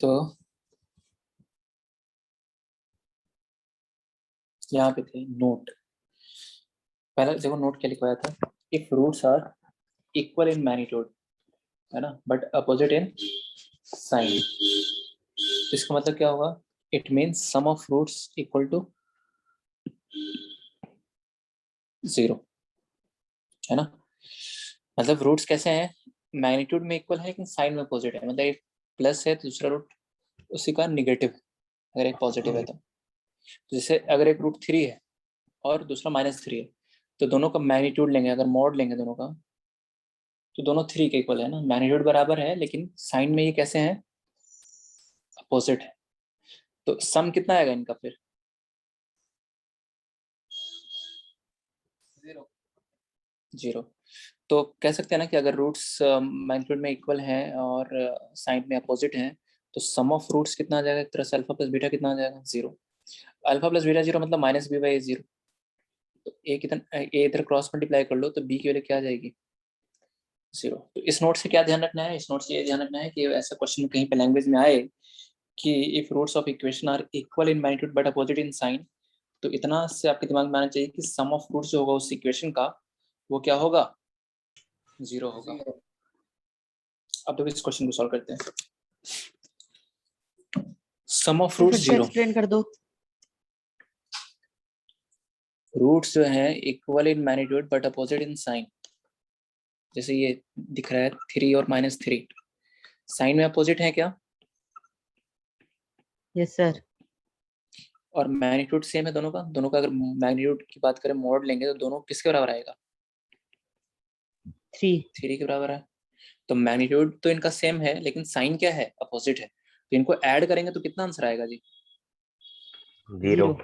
तो यहाँ पे थे नोट, पहला देखो नोट क्या लिखवाया था, if roots are equal in magnitude, है ना, बट अपोजिट इन साइन, तो इसका मतलब क्या होगा, it means sum of roots equal to 0, है ना। मतलब रूट्स कैसे हैं, मैग्नीट्यूड में इक्वल है लेकिन साइन में अपोजिट है, मतलब एक प्लस है तो दूसरा रूट उसी का निगेटिव है, अगर एक पॉजिटिव है तो जैसे अगर एक रूट 3 है और दूसरा -3 है तो दोनों का मैग्नीट्यूड लेंगे, अगर मॉड लेंगे दोनों का तो दोनों 3 के इक्वल है ना, मैग्नीट्यूड बराबर है लेकिन साइन में ये कैसे हैं, अपोजिट है, तो सम कितना आएगा इनका फिर 0। तो कह सकते हैं ना कि अगर रूट्स मैग्नीट्यूड में इक्वल हैं और साइन में अपोजिट हैं तो सम ऑफ रूट्स कितना आ जाएगा, एक तरह से अल्फा प्लस बीटा कितना आ जाएगा 0, अल्फा प्लस बीटा 0 मतलब -b/a 0, तो ए कितना, ए इधर क्रॉस मल्टीप्लाई कर लो तो बी की वैल्यू क्या आ जाएगी 0। तो इस नोट से क्या ध्यान रखना है, इस नोट से ये ध्यान रखना है कि ऐसा क्वेश्चन कहीं पे लैंग्वेज में आए कि if roots of equation are equal in magnitude but opposite in sign, तो इतना से आपके दिमाग में आना चाहिए कि सम ऑफ रूट्स जो होगा उस इक्वेशन का वो क्या होगा 0 होगा। अब तो इस क्वेश्चन को सॉल्व करते हैं, सम ऑफ रूट्स 0, एक्सप्लेन कर दो। रूट्स जो है equal in magnitude but opposite in sign, जैसे ये दिख रहा है 3 और -3, साइन में अपोजिट है क्या, यस सर। और मैग्नीट्यूड सेम है दोनों का, दोनों का अगर मैग्नीट्यूड की बात करें मॉड लेंगे तो दोनों किसके बराबर आएगा 3 के बराबर है, तो मैग्नीट्यूड तो इनका सेम है लेकिन साइन क्या है अपोजिट है, तो इनको ऐड करेंगे तो कितना आंसर आएगा जी 0।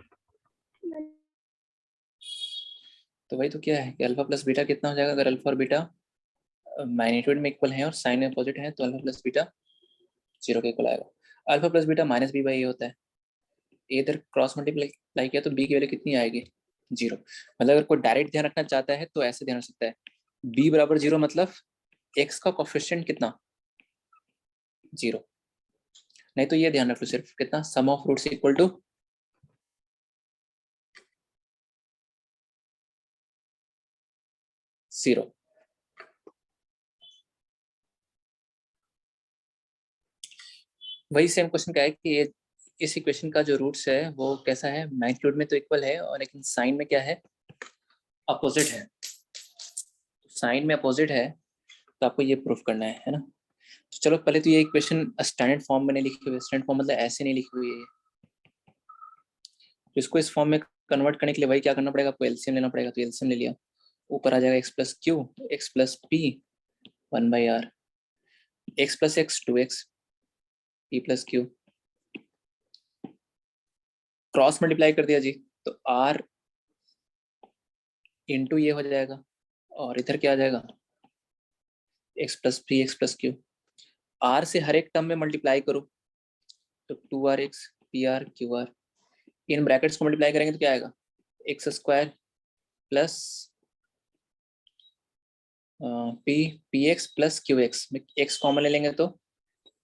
तो वही तो क्या है कि अल्फा प्लस बीटा कितना हो जाएगा, अगर अल्फा और बीटा मैग्नीट्यूड में इक्वल है और साइन में अपोजिट है तो अल्फा प्लस बीटा 0 के इक्वल आएगा, अल्फा प्लस बीटा -b/a होता है, ए इधर क्रॉस मल्टीप्लाई किया तो बी की वैल्यू कितनी आएगी 0, मतलब अगर कोई डायरेक्ट ध्यान रखना चाहता है तो ऐसे ध्यान रख सकता है, b बराबर 0 मतलब x का कोफिशिएंट कितना 0, नहीं तो ये ध्यान रख लो सिर्फ कितना सम ऑफ रूट्स इक्वल टू 0। वही सेम क्वेश्चन का है कि ये इस इक्वेशन का जो रूट्स है वो कैसा है, मैग्नीट्यूड में तो इक्वल है और लेकिन साइन में क्या है अपोजिट है, साइन में अपोजिट है तो आपको ये प्रूफ करना है ना। तो चलो पहले तो ये इक्वेशन स्टैंडर्ड फॉर्म में नहीं लिखी हुई है, स्टैंडर्ड फॉर्म मतलब ऐसे नहीं लिखी हुई है, तो इसको इस फॉर्म में कन्वर्ट करने के लिए वही क्या करना पड़ेगा, आपको एलसीएम लेना पड़ेगा, तो एलसीएम ले लिया, ऊपर आ जाएगा x plus Q x plus P 1/r, x plus x 2x p plus Q, cross multiply कर दिया जी तो r इंटू ये हो जाएगा और इधर क्या आ जाएगा x plus P x plus Q, r से हर एक टर्म में मल्टीप्लाई करो तो 2rx pr qr, in brackets को मल्टीप्लाई करेंगे तो क्या आएगा X square plus P P x plus Q x में एक्स कॉमन ले लेंगे तो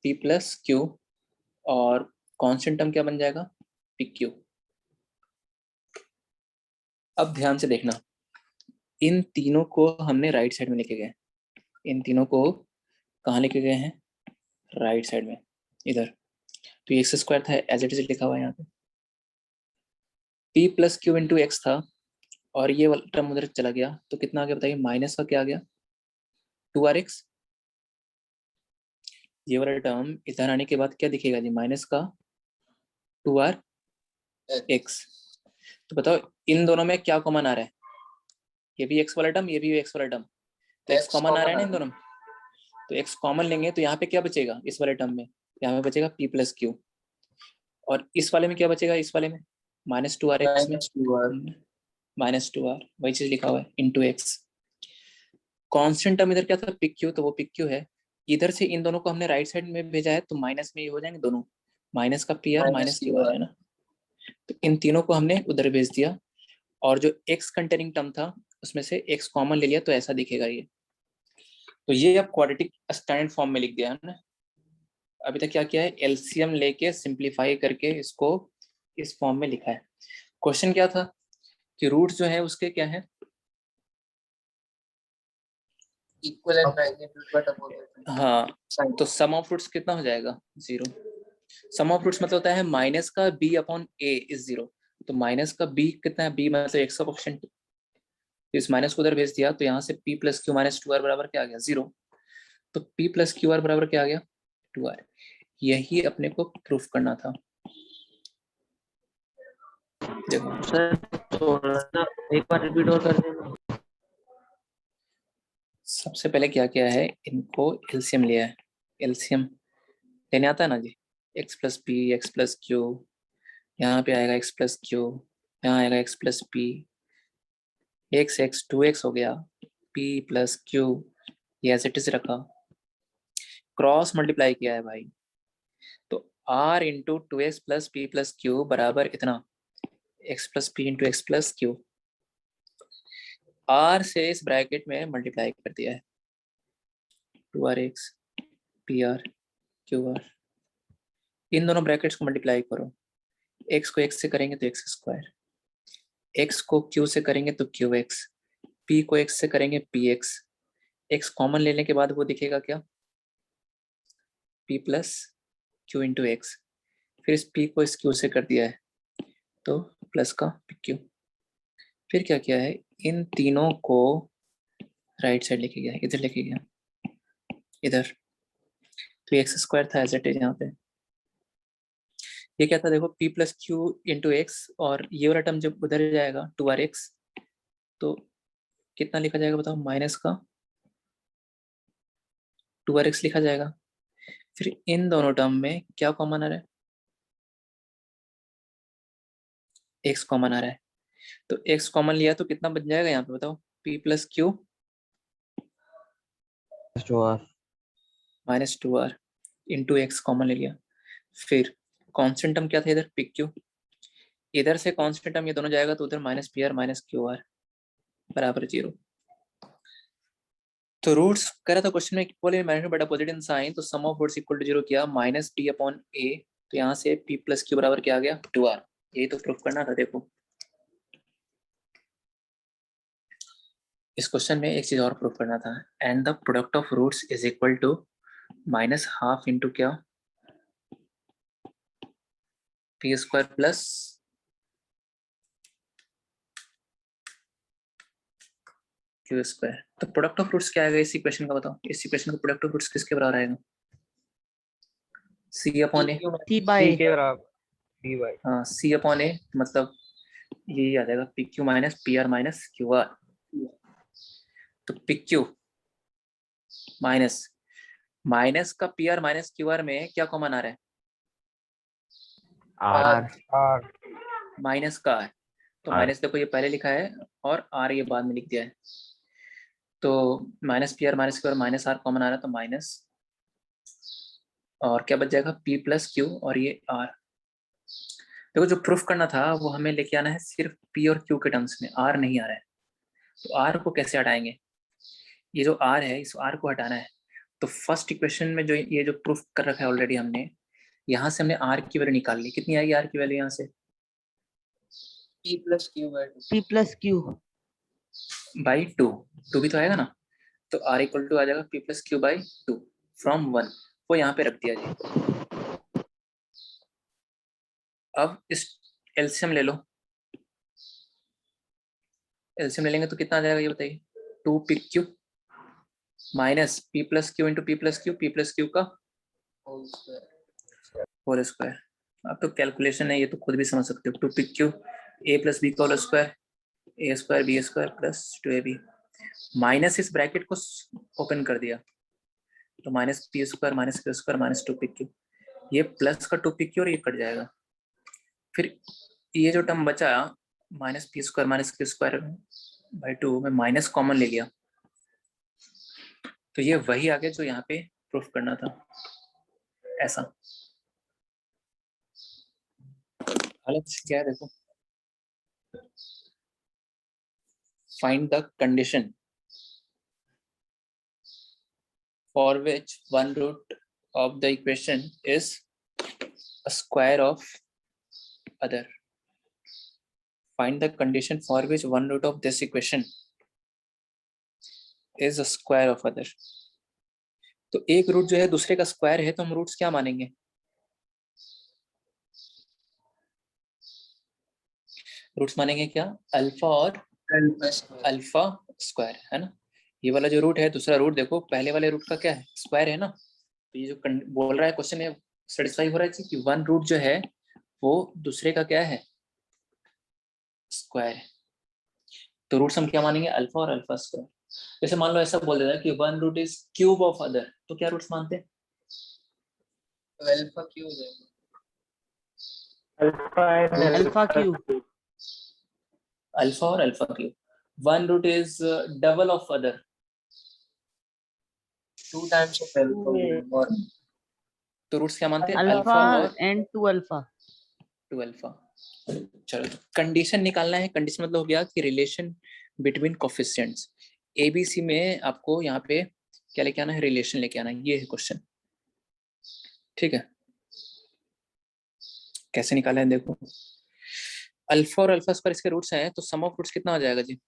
पी प्लस क्यू और कांस्टेंट टर्म क्या बन जाएगा पी क्यू। अब ध्यान से देखना, इन तीनों को हमने राइट साइड में लेके गए, इन तीनों को कहाँ लेके गए हैं राइट साइड में इधर, तो एक्स स्क्वायर था एज इट इज लिखा हुआ है यहाँ पे, P plus Q into x था और ये वाला टर्म उधर चला गया तो कितना आ गया बताइए, माइनस का क्या आ गया 2rx, ये वाला टर्म इधर आने के बाद क्या दिखेगा जी माइनस का 2rx, तो बताओ इन दोनों में क्या कॉमन आ रहा है, ये भी x वाला टर्म ये भी x वाला टर्म, तो x कॉमन आ रहा है ना इन दोनों में, तो x कॉमन लेंगे तो यहाँ पे क्या बचेगा इस वाले टर्म में, यहाँ पे बचेगा p प्लस क्यू, और इस वाले में क्या बचेगा इस वाले में -2rx में -2r, वही चीज लिखा हुआ है इंटू एक्स, कॉन्स्टेंट टर्म इधर क्या था पिक क्यू, तो वो पिक क्यू है, इधर से इन दोनों को हमने राइट साइड में भेजा है तो माइनस में ये हो जाएंगे दोनों, माइनस का P R minus Q R है ना, तो इन तीनों को हमने उधर भेज दिया और जो एक्स कंटेनिंग टर्म था उसमें से एक्स कॉमन ले लिया तो ऐसा दिखेगा ये, तो ये अब क्वाड्रेटिक स्टैंडर्ड फॉर्म में लिख दिया है ना। अभी तक क्या किया है, एलसीएम लेके सिंप्लीफाई करके इसको इस फॉर्म में लिखा है। क्वेश्चन क्या था कि रूट जो है उसके क्या है, equal and magnitude but opposite. हाँ, तो सम ऑफ रूट्स कितना हो जाएगा, 0। सम ऑफ रूट्स मतलब होता है माइनस का b अपॉन a इज 0। तो माइनस का b कितना है, b मतलब x का कोएफिशिएंट, इस माइनस को उधर भेज दिया तो यहाँ से p plus Q minus 2r बराबर क्या आ गया, 0। तो p प्लस क्यू आर बराबर क्या आ गया, 2r। यही अपने को प्रूफ करना था। देखो सर थोड़ा सा एक बार रिपीट और कर देना। सबसे पहले क्या किया है, इनको एलसीएम लिया है। एलसीएम लेने आता है ना जी, x plus P x plus Q, यहाँ पे आएगा x प्लस क्यू, यहाँ आएगा x plus P, x x 2x हो गया, p प्लस क्यू, ये एज इट इज रखा, क्रॉस मल्टीप्लाई किया है भाई। तो r into 2x plus P plus Q बराबर इतना, x plus P into x plus Q. r से इस ब्रैकेट में मल्टीप्लाई कर दिया है, 2rx pr qr। इन दोनों ब्रैकेट्स को मल्टीप्लाई करो, x को x से करेंगे तो एक्स स्क्वायर, x को q से करेंगे तो qx, p को x से करेंगे px। x कॉमन लेने के बाद वो दिखेगा क्या, p plus Q into x. फिर इस p को इस q से कर दिया है तो प्लस का pq। फिर क्या किया है, इन तीनों को राइट साइड लेके गया, इधर लेके गया, इधर। तो एक्स स्क्वायर था एज इट इज यहाँ पे। ये क्या था देखो, p plus Q into x, और ये वाला टर्म जब उधर जाएगा 2rx, तो कितना लिखा जाएगा बताओ, माइनस का 2rx लिखा जाएगा। फिर इन दोनों टर्म में क्या कॉमन आ रहा है, x कॉमन आ रहा है। तो x कॉमन लिया तो कितना बन जाएगा यहाँ पे बताओ, p plus Q minus 2r into x common ले लिया। फिर कांस्टेंट टर्म क्या था इधर, पी क्यू, इधर से कांस्टेंट टर्म ये दोनों जाएगा तो उधर minus P R minus Q r बराबर 0। तो रूट्स कह रहा था क्वेश्चन में equal in magnitude but opposite in sign, तो sum of roots equal to 0 किया, माइनस p अपॉन a। तो यहाँ से p प्लस क्यू बराबर क्या आ गया, 2r। यही तो प्रूफ करना था। देखो इस क्वेश्चन में एक चीज और प्रूफ करना था, and the product of roots is equal to minus half into क्या, P square plus Q square. तो प्रोडक्ट ऑफ रूट्स क्या आएगा इस इक्वेशन का बताओ, इस इक्वेशन का प्रोडक्ट ऑफ रूट्स किसके बराबर आएगा, सी अपॉन ए। सी बाई के बराबर, सी बाई, हाँ सी अपॉन ए, मतलब यही आ जाएगा P Q minus P R minus Q R. तो पी क्यू माइनस माइनस का P R minus Q R में क्या कॉमन आ रहा है, आर आर माइनस का है। तो R. माइनस देखो ये पहले लिखा है और आर ये बाद में लिख दिया है। तो minus P R minus Q R, minus R common आ रहा है तो माइनस, और क्या बच जाएगा, पी प्लस क्यू और ये आर। देखो जो प्रूफ करना था वो हमें लेके आना है सिर्फ पी और क्यू के टर्म्स में, आर नहीं आ रहा है। तो आर को कैसे हटाएंगे, ये जो आर है इस आर को हटाना है। तो फर्स्ट इक्वेशन में जो ये जो प्रूफ कर रखा है ऑलरेडी हमने, यहाँ से हमने आर की वैल्यू निकाल ली। कितनी आएगी आर की वैल्यू यहाँ से, पी प्लस क्यू बाई 2। 2 भी तो आएगा ना, तो आर इक्वल टू आ जाएगा P plus Q by 2 from 1। वो यहाँ पे रख दिया जी। अब इस एलसीएम ले लो, एलसीएम ले लेंगे तो कितना आ जाएगा ये बताइए, 2 P Q minus P plus Q into P plus Q, P plus Q का होल स्क्वायर। अब तो कैलकुलेशन है, ये तो खुद भी समझ सकते हो, 2 P Q A plus B का whole square, A square B square plus 2ab, minus इस ब्रैकेट को ओपन कर दिया तो minus P square minus Q square minus 2 P Q, ये प्लस का 2 पी क्यू और ये कट जाएगा। फिर ये जो टर्म बचा minus P square minus Q square by 2 में माइनस कॉमन ले लिया, तो ये वही आ गया जो यहाँ पे प्रूफ करना था। ऐसा हालत क्या है देखो, find the condition for which one root of the equation is a square of other. Find the condition for which one root of this equation is a square of other. तो एक root जो है दूसरे का square है, तो हम roots क्या मानेंगे? रूट्स मानेंगे क्या? अल्फा और अल्फा स्क्वायर, है ना? ये वाला जो रूट है, दूसरा रूट देखो, पहले वाले रूट का क्या है? स्क्वायर है ना। तो ये जो बोल रहा है क्वेश्चन है, सेटिस्फाई हो रहा है कि वन रूट जो है वो दूसरे का क्या है? स्क्वायर है। तो रूट्स हम क्या मानेंगे? अल्फा और अल्फा स्क्वायर। जैसे मान लो ऐसा बोल देना कि one root is cube of other, तो क्या रूट्स मानते हैं? अल्फा क्यूब है। Alpha cube. अल्फा और alpha cube. One root is double of other, 2 times of alpha और तो रूट्स क्या मानते हैं? अल्फा अल्फा और एंड 2 अल्फा। 2 अल्फा। चलो कंडीशन निकालना है। कंडीशन मतलब हो गया कि रिलेशन बिटवीन कोफिशिएंट्स। एबीसी में आपको यहाँ पे क्या लेके आना है? रिलेशन लेके आना है। ये है क्वेश्चन, ठीक है? कैसे निकाला है देखो। अल्फा और अल्फा स्क्वायर इसके रूट्स हैं, तो सम ऑफ रूट्स कितना आ जाएगा जी?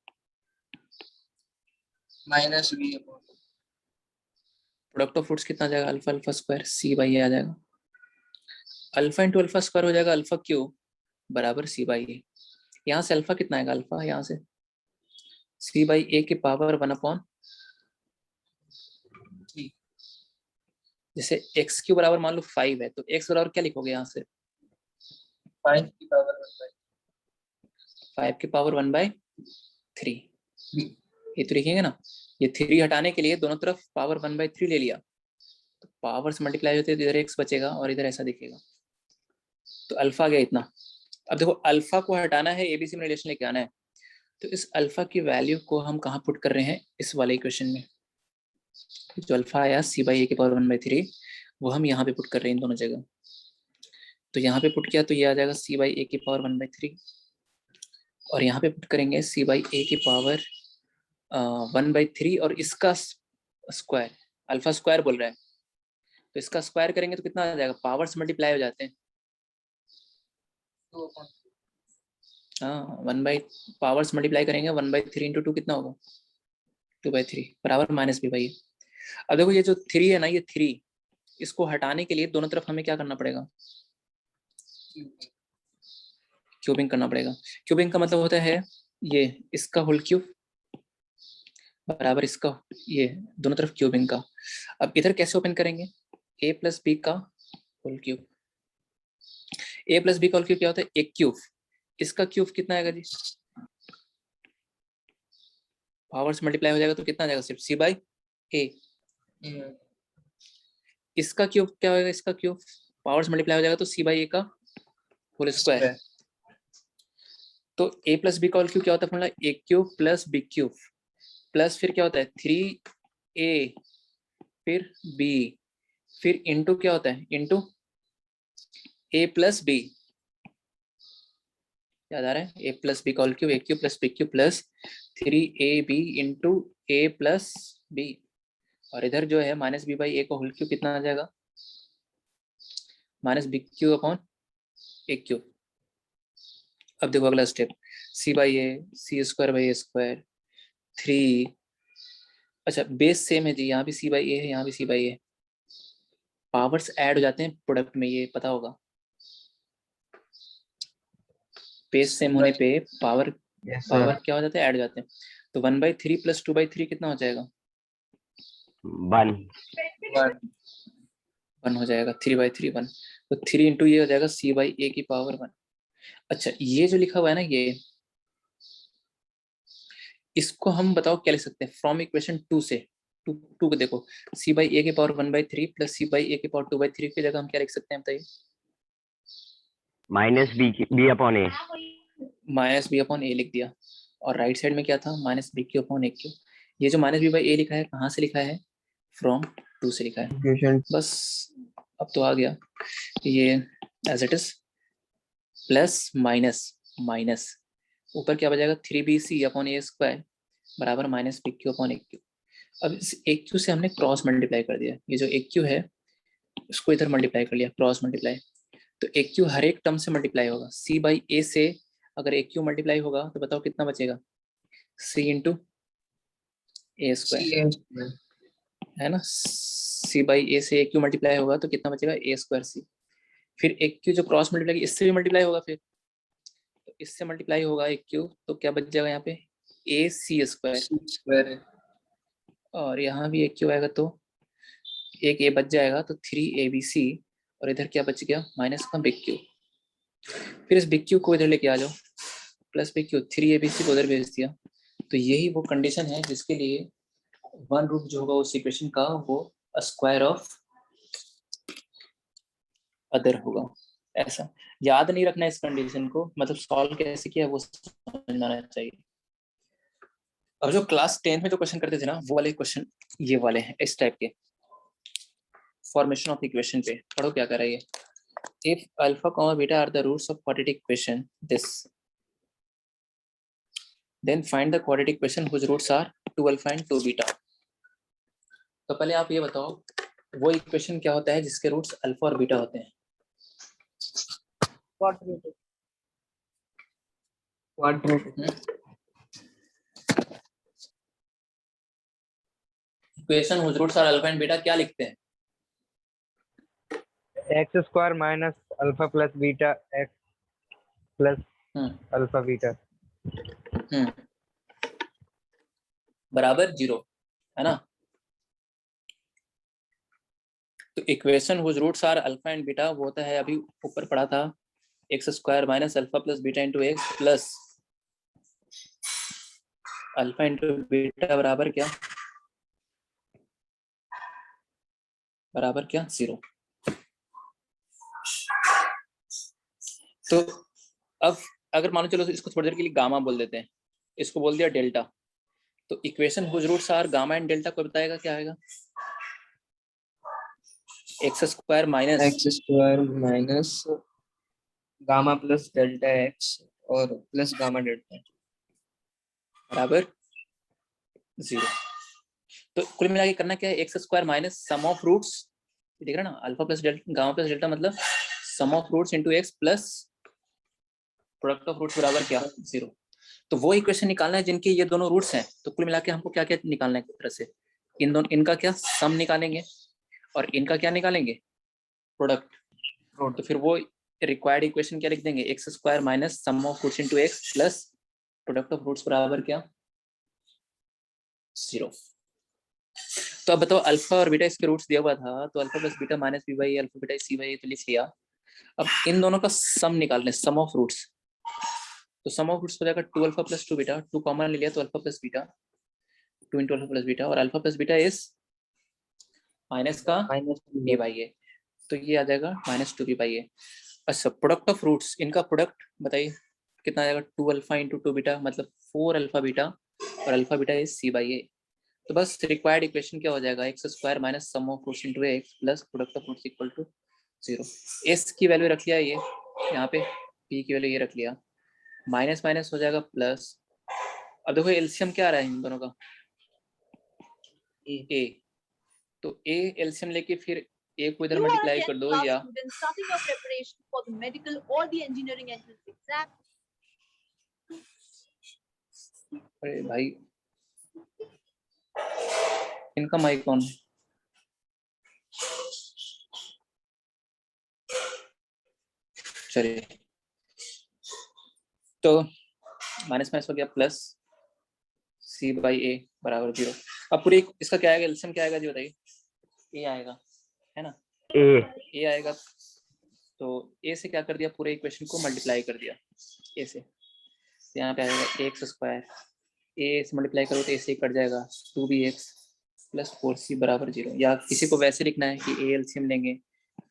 Minus B upon product of roots कितना आ जाएगा? Alpha alpha square C by A आ जाएगा। अल्फा इंटू अल्फा स्क्वायर हो जाएगा अल्फा क्यूब बराबर सी बाई ए। यहाँ से अल्फा कितना आएगा? अल्फा यहाँ से सी बाई ए की पावर 1/3। जैसे एक्स क्यू बराबर मान लो 5 है, तो एक्स बराबर क्या लिखोगे यहाँ से? 5 की पावर 1/3। 5 की पावर 1/3 ये तो लिखेंगे ना। ये 3 हटाने के लिए दोनों तरफ पावर 1/3 ले लिया, तो पावर से मल्टीप्लाई होते हैं, तो इधर एक्स बचेगा और इधर ऐसा दिखेगा। तो अल्फा गया इतना। अब देखो अल्फा को हटाना है, एबीसी में रिलेशन लेके आना है, तो इस अल्फा की वैल्यू को हम कहाँ पुट कर रहे हैं? इस वाले इक्वेशन में। जो अल्फा आया सी बाई ए की पावर 1/3, वो हम यहाँ पे पुट कर रहे हैं इन दोनों जगह। तो यहाँ पे पुट किया तो ये आ जाएगा सी बाई ए की पावर 1/3, और यहाँ पे पुट करेंगे सी बाई ए की पावर 1/3 और इसका स्क्वायर। अल्फा स्क्वायर बोल रहा है, तो इसका स्क्वायर करेंगे तो कितना आ जाएगा? पावर्स मल्टीप्लाई हो जाते हैं। 2 अपॉन हाँ, 1 पावर्स मल्टीप्लाई करेंगे, 1/3 इंटू 2 कितना होगा? 2/3 बराबर माइनस बी बाई। अब देखो ये जो 3 है ना, ये 3 इसको हटाने के लिए दोनों तरफ हमें क्या करना पड़ेगा? क्यूबिंग करना पड़ेगा। क्यूबिंग का मतलब होता है ये इसका होल क्यूब बराबर इसका, ये दोनों तरफ क्यूबिंग का। अब इधर कैसे ओपन करेंगे? a प्लस बी का whole cube. a plus B का होल क्यूब क्या होता है? एक क्यूब। इसका क्यूब कितना आएगा जी? पावर्स मल्टीप्लाई हो जाएगा तो कितना आ जाएगा? सिर्फ c बाई ए। इसका क्यूब क्या होगा? इसका क्यूब पावर्स मल्टीप्लाई हो जाएगा तो c बाई ए का होल स्क्वायर। तो a प्लस बी का होल क्यूब क्या होता है? Formula a cube plus B cube plus फिर क्या होता है? 3a फिर b फिर इंटू क्या होता है? Into a plus B. याद आ रहा है? a प्लस बी का whole cube, a cube plus B cube plus 3ab into a plus B, और इधर जो है माइनस बी बाई ए का होल क्यूब कितना आ जाएगा? Minus b cube upon a cube. अब देखो अगला step, c by A, c square by A square 3। अच्छा बेस सेम है जी, यहाँ भी सी बाई ए है, यहाँ भी सी बाई ए। पावर्स ऐड हो जाते हैं प्रोडक्ट में, ये पता होगा। बेस सेम होने पे पावर क्या हो जाते हैं? ऐड हो जाते हैं। तो 1/3 प्लस 2/3 कितना हो जाएगा? 1 1 हो जाएगा। 3/3 1, तो 3 इंटू ये हो जाएगा सी बाई ए की पावर 1। अच्छा ये जो लिखा हुआ है ना, ये इसको हम बताओ क्या लिख सकते हैं? फ्रॉम इक्वेशन 2 से। टू को देखो, सी बाई ए की पावर 1/3 प्लस सी बाई ए की पावर 2/3 की जगह हम क्या लिख सकते हैं बताइए? माइनस बी अपॉन ए। माइनस बी अपॉन ए लिख दिया, और राइट साइड में क्या था? Minus b q upon a Q. ये जो माइनस बी बाई ए लिखा है कहाँ से लिखा है? फ्रॉम 2 से लिखा है। बस अब तो आ गया ये as it is, plus minus minus ऊपर क्या बचेगा? 3bc अपॉन ए स्क्वायर बराबर minus b q upon a q. अब इस एक क्यू से हमने क्रॉस मल्टीप्लाई कर दिया, ये जो एक क्यू है उसको इधर मल्टीप्लाई कर लिया, क्रॉस मल्टीप्लाई। तो एक क्यू हर एक टर्म से मल्टीप्लाई होगा, सी बाई ए से अगर एक क्यू मल्टीप्लाई होगा तो बताओ कितना बचेगा, सी इंटू ए स्क्वायर, है ना। सी बाई ए से एक क्यू मल्टीप्लाई होगा तो कितना बचेगा, ए स्क्वायर सी। फिर एक क्यू जो क्रॉस मल्टीप्लाई इससे भी मल्टीप्लाई होगा, फिर तो इससे मल्टीप्लाई होगा एक क्यू, तो क्या बच जाएगा यहाँ पे, ए सी स्क्वायर है। और यहाँ भी एक क्यू आएगा तो एक ए बच जाएगा, तो 3abc, और इधर क्या बच गया, माइनस का बिग क्यू। फिर इस बिग क्यू को इधर लेके आ जाओ, प्लस बिग क्यू, 3abc को उधर भेज दिया। तो यही वो कंडीशन है जिसके लिए वन रूट जो होगा उस इक्वेशन का वो स्क्वायर ऑफ अदर होगा। ऐसा याद नहीं रखना इस कंडीशन को, मतलब सॉल्व कैसे किया वो समझना चाहिए। अब जो क्लास 10 में जो क्वेश्चन करते थे ना, वो वाले क्वेश्चन ये वाले हैं इस टाइप के, फॉर्मेशन ऑफ इक्वेशन पे पढ़ो क्या कर रहा है ये। If alpha comma beta are the roots of quadratic equation this, then find the quadratic equation whose roots are 2 alpha and 2 beta। तो पहले आप ये बताओ वो इक्वेशन क्या होता है जिसके रूट्स अल्फा और बीटा होते हैं। Equation whose roots are alpha and beta क्या लिखते हैं, x square minus alpha plus beta x plus alpha beta बराबर 0, है ना। तो equation whose roots are alpha and beta वो होता है, अभी ऊपर पढ़ा था, x square minus alpha plus beta into x plus alpha into beta बराबर क्या, बराबर क्या, 0। तो अब अगर मानो चलो इसको थोड़ी देर के लिए गामा बोल देते हैं, इसको बोल दिया डेल्टा, तो equation whose roots are gamma and delta को बताएगा क्या आएगा, X square minus gamma plus delta X और प्लस गामा डेल्टा बराबर 0। तो कुल मिला के करना क्या है, x square minus sum of roots, देख रहे ना, alpha plus delta gamma plus delta मतलब sum of roots into x plus product of roots बराबर क्या, 0। तो वो इक्वेशन निकालना है जिनके ये दोनों रूट्स हैं। तो कुल मिला के हमको क्या क्या निकालना है, एक तरह से इन दोनों, इनका क्या सम निकालेंगे और इनका क्या निकालेंगे, प्रोडक्ट। तो फिर वो रिक्वायर्ड इक्वेशन क्या लिख देंगे, x square minus sum of roots into x plus product of roots बराबर क्या, 0। तो अब बताओ अल्फा और बीटा इसके रूट्स दिया हुआ था, तो alpha plus beta minus B by alpha beta C by, तो लिख लिया। अब इन दोनों का सम निकालने, सम ऑफ रूट्स, तो सम ऑफ रूट्स हो जाएगा 2 अल्फा प्लस 2 बीटा, 2 कॉमन ले लिया तो alpha plus beta, 2 into alpha plus beta, और alpha plus beta is minus का बी बाई ए, तो ये आ जाएगा माइनस 2 बी बाई ए। अच्छा प्रोडक्ट ऑफ रूट्स, इनका प्रोडक्ट बताइए कितना आ जाएगा, 2 अल्फा इंटू 2 बीटा मतलब 4 अल्फा बीटा, और alpha beta is C by A. तो बस रिक्वायर्ड इक्वेशन क्या हो जाएगा, X square minus sum of roots into x plus product of roots equal to 0। S की वैल्यू रख लिया ये यहाँ पे, पी की वैल्यू ये रख लिया, माइनस माइनस हो जाएगा प्लस। अब देखो एलसीएम क्या आ रहा है इन दोनों का, ए, तो ए एलसीएम लेके फिर ए को इधर मल्टीप्लाई कर दो, या अरे भाई इनका माइक कौन है, चलिए। तो माइनस माइनस हो गया प्लस सी बाई ए बराबर 0। अब पूरी इसका क्या आएगा, एलसीएम क्या आएगा जी बताइए, ए आएगा, है ना, ए आएगा। तो ए से क्या कर दिया, पूरे इक्वेशन को मल्टीप्लाई कर दिया ए से, तो यहाँ पे आएगा एक्स स्क्वायर, ए से मल्टीप्लाई करो तो ए से कट जाएगा 2bx प्लस 4c बराबर 0। या किसी को वैसे लिखना है कि ए एलसीएम लेंगे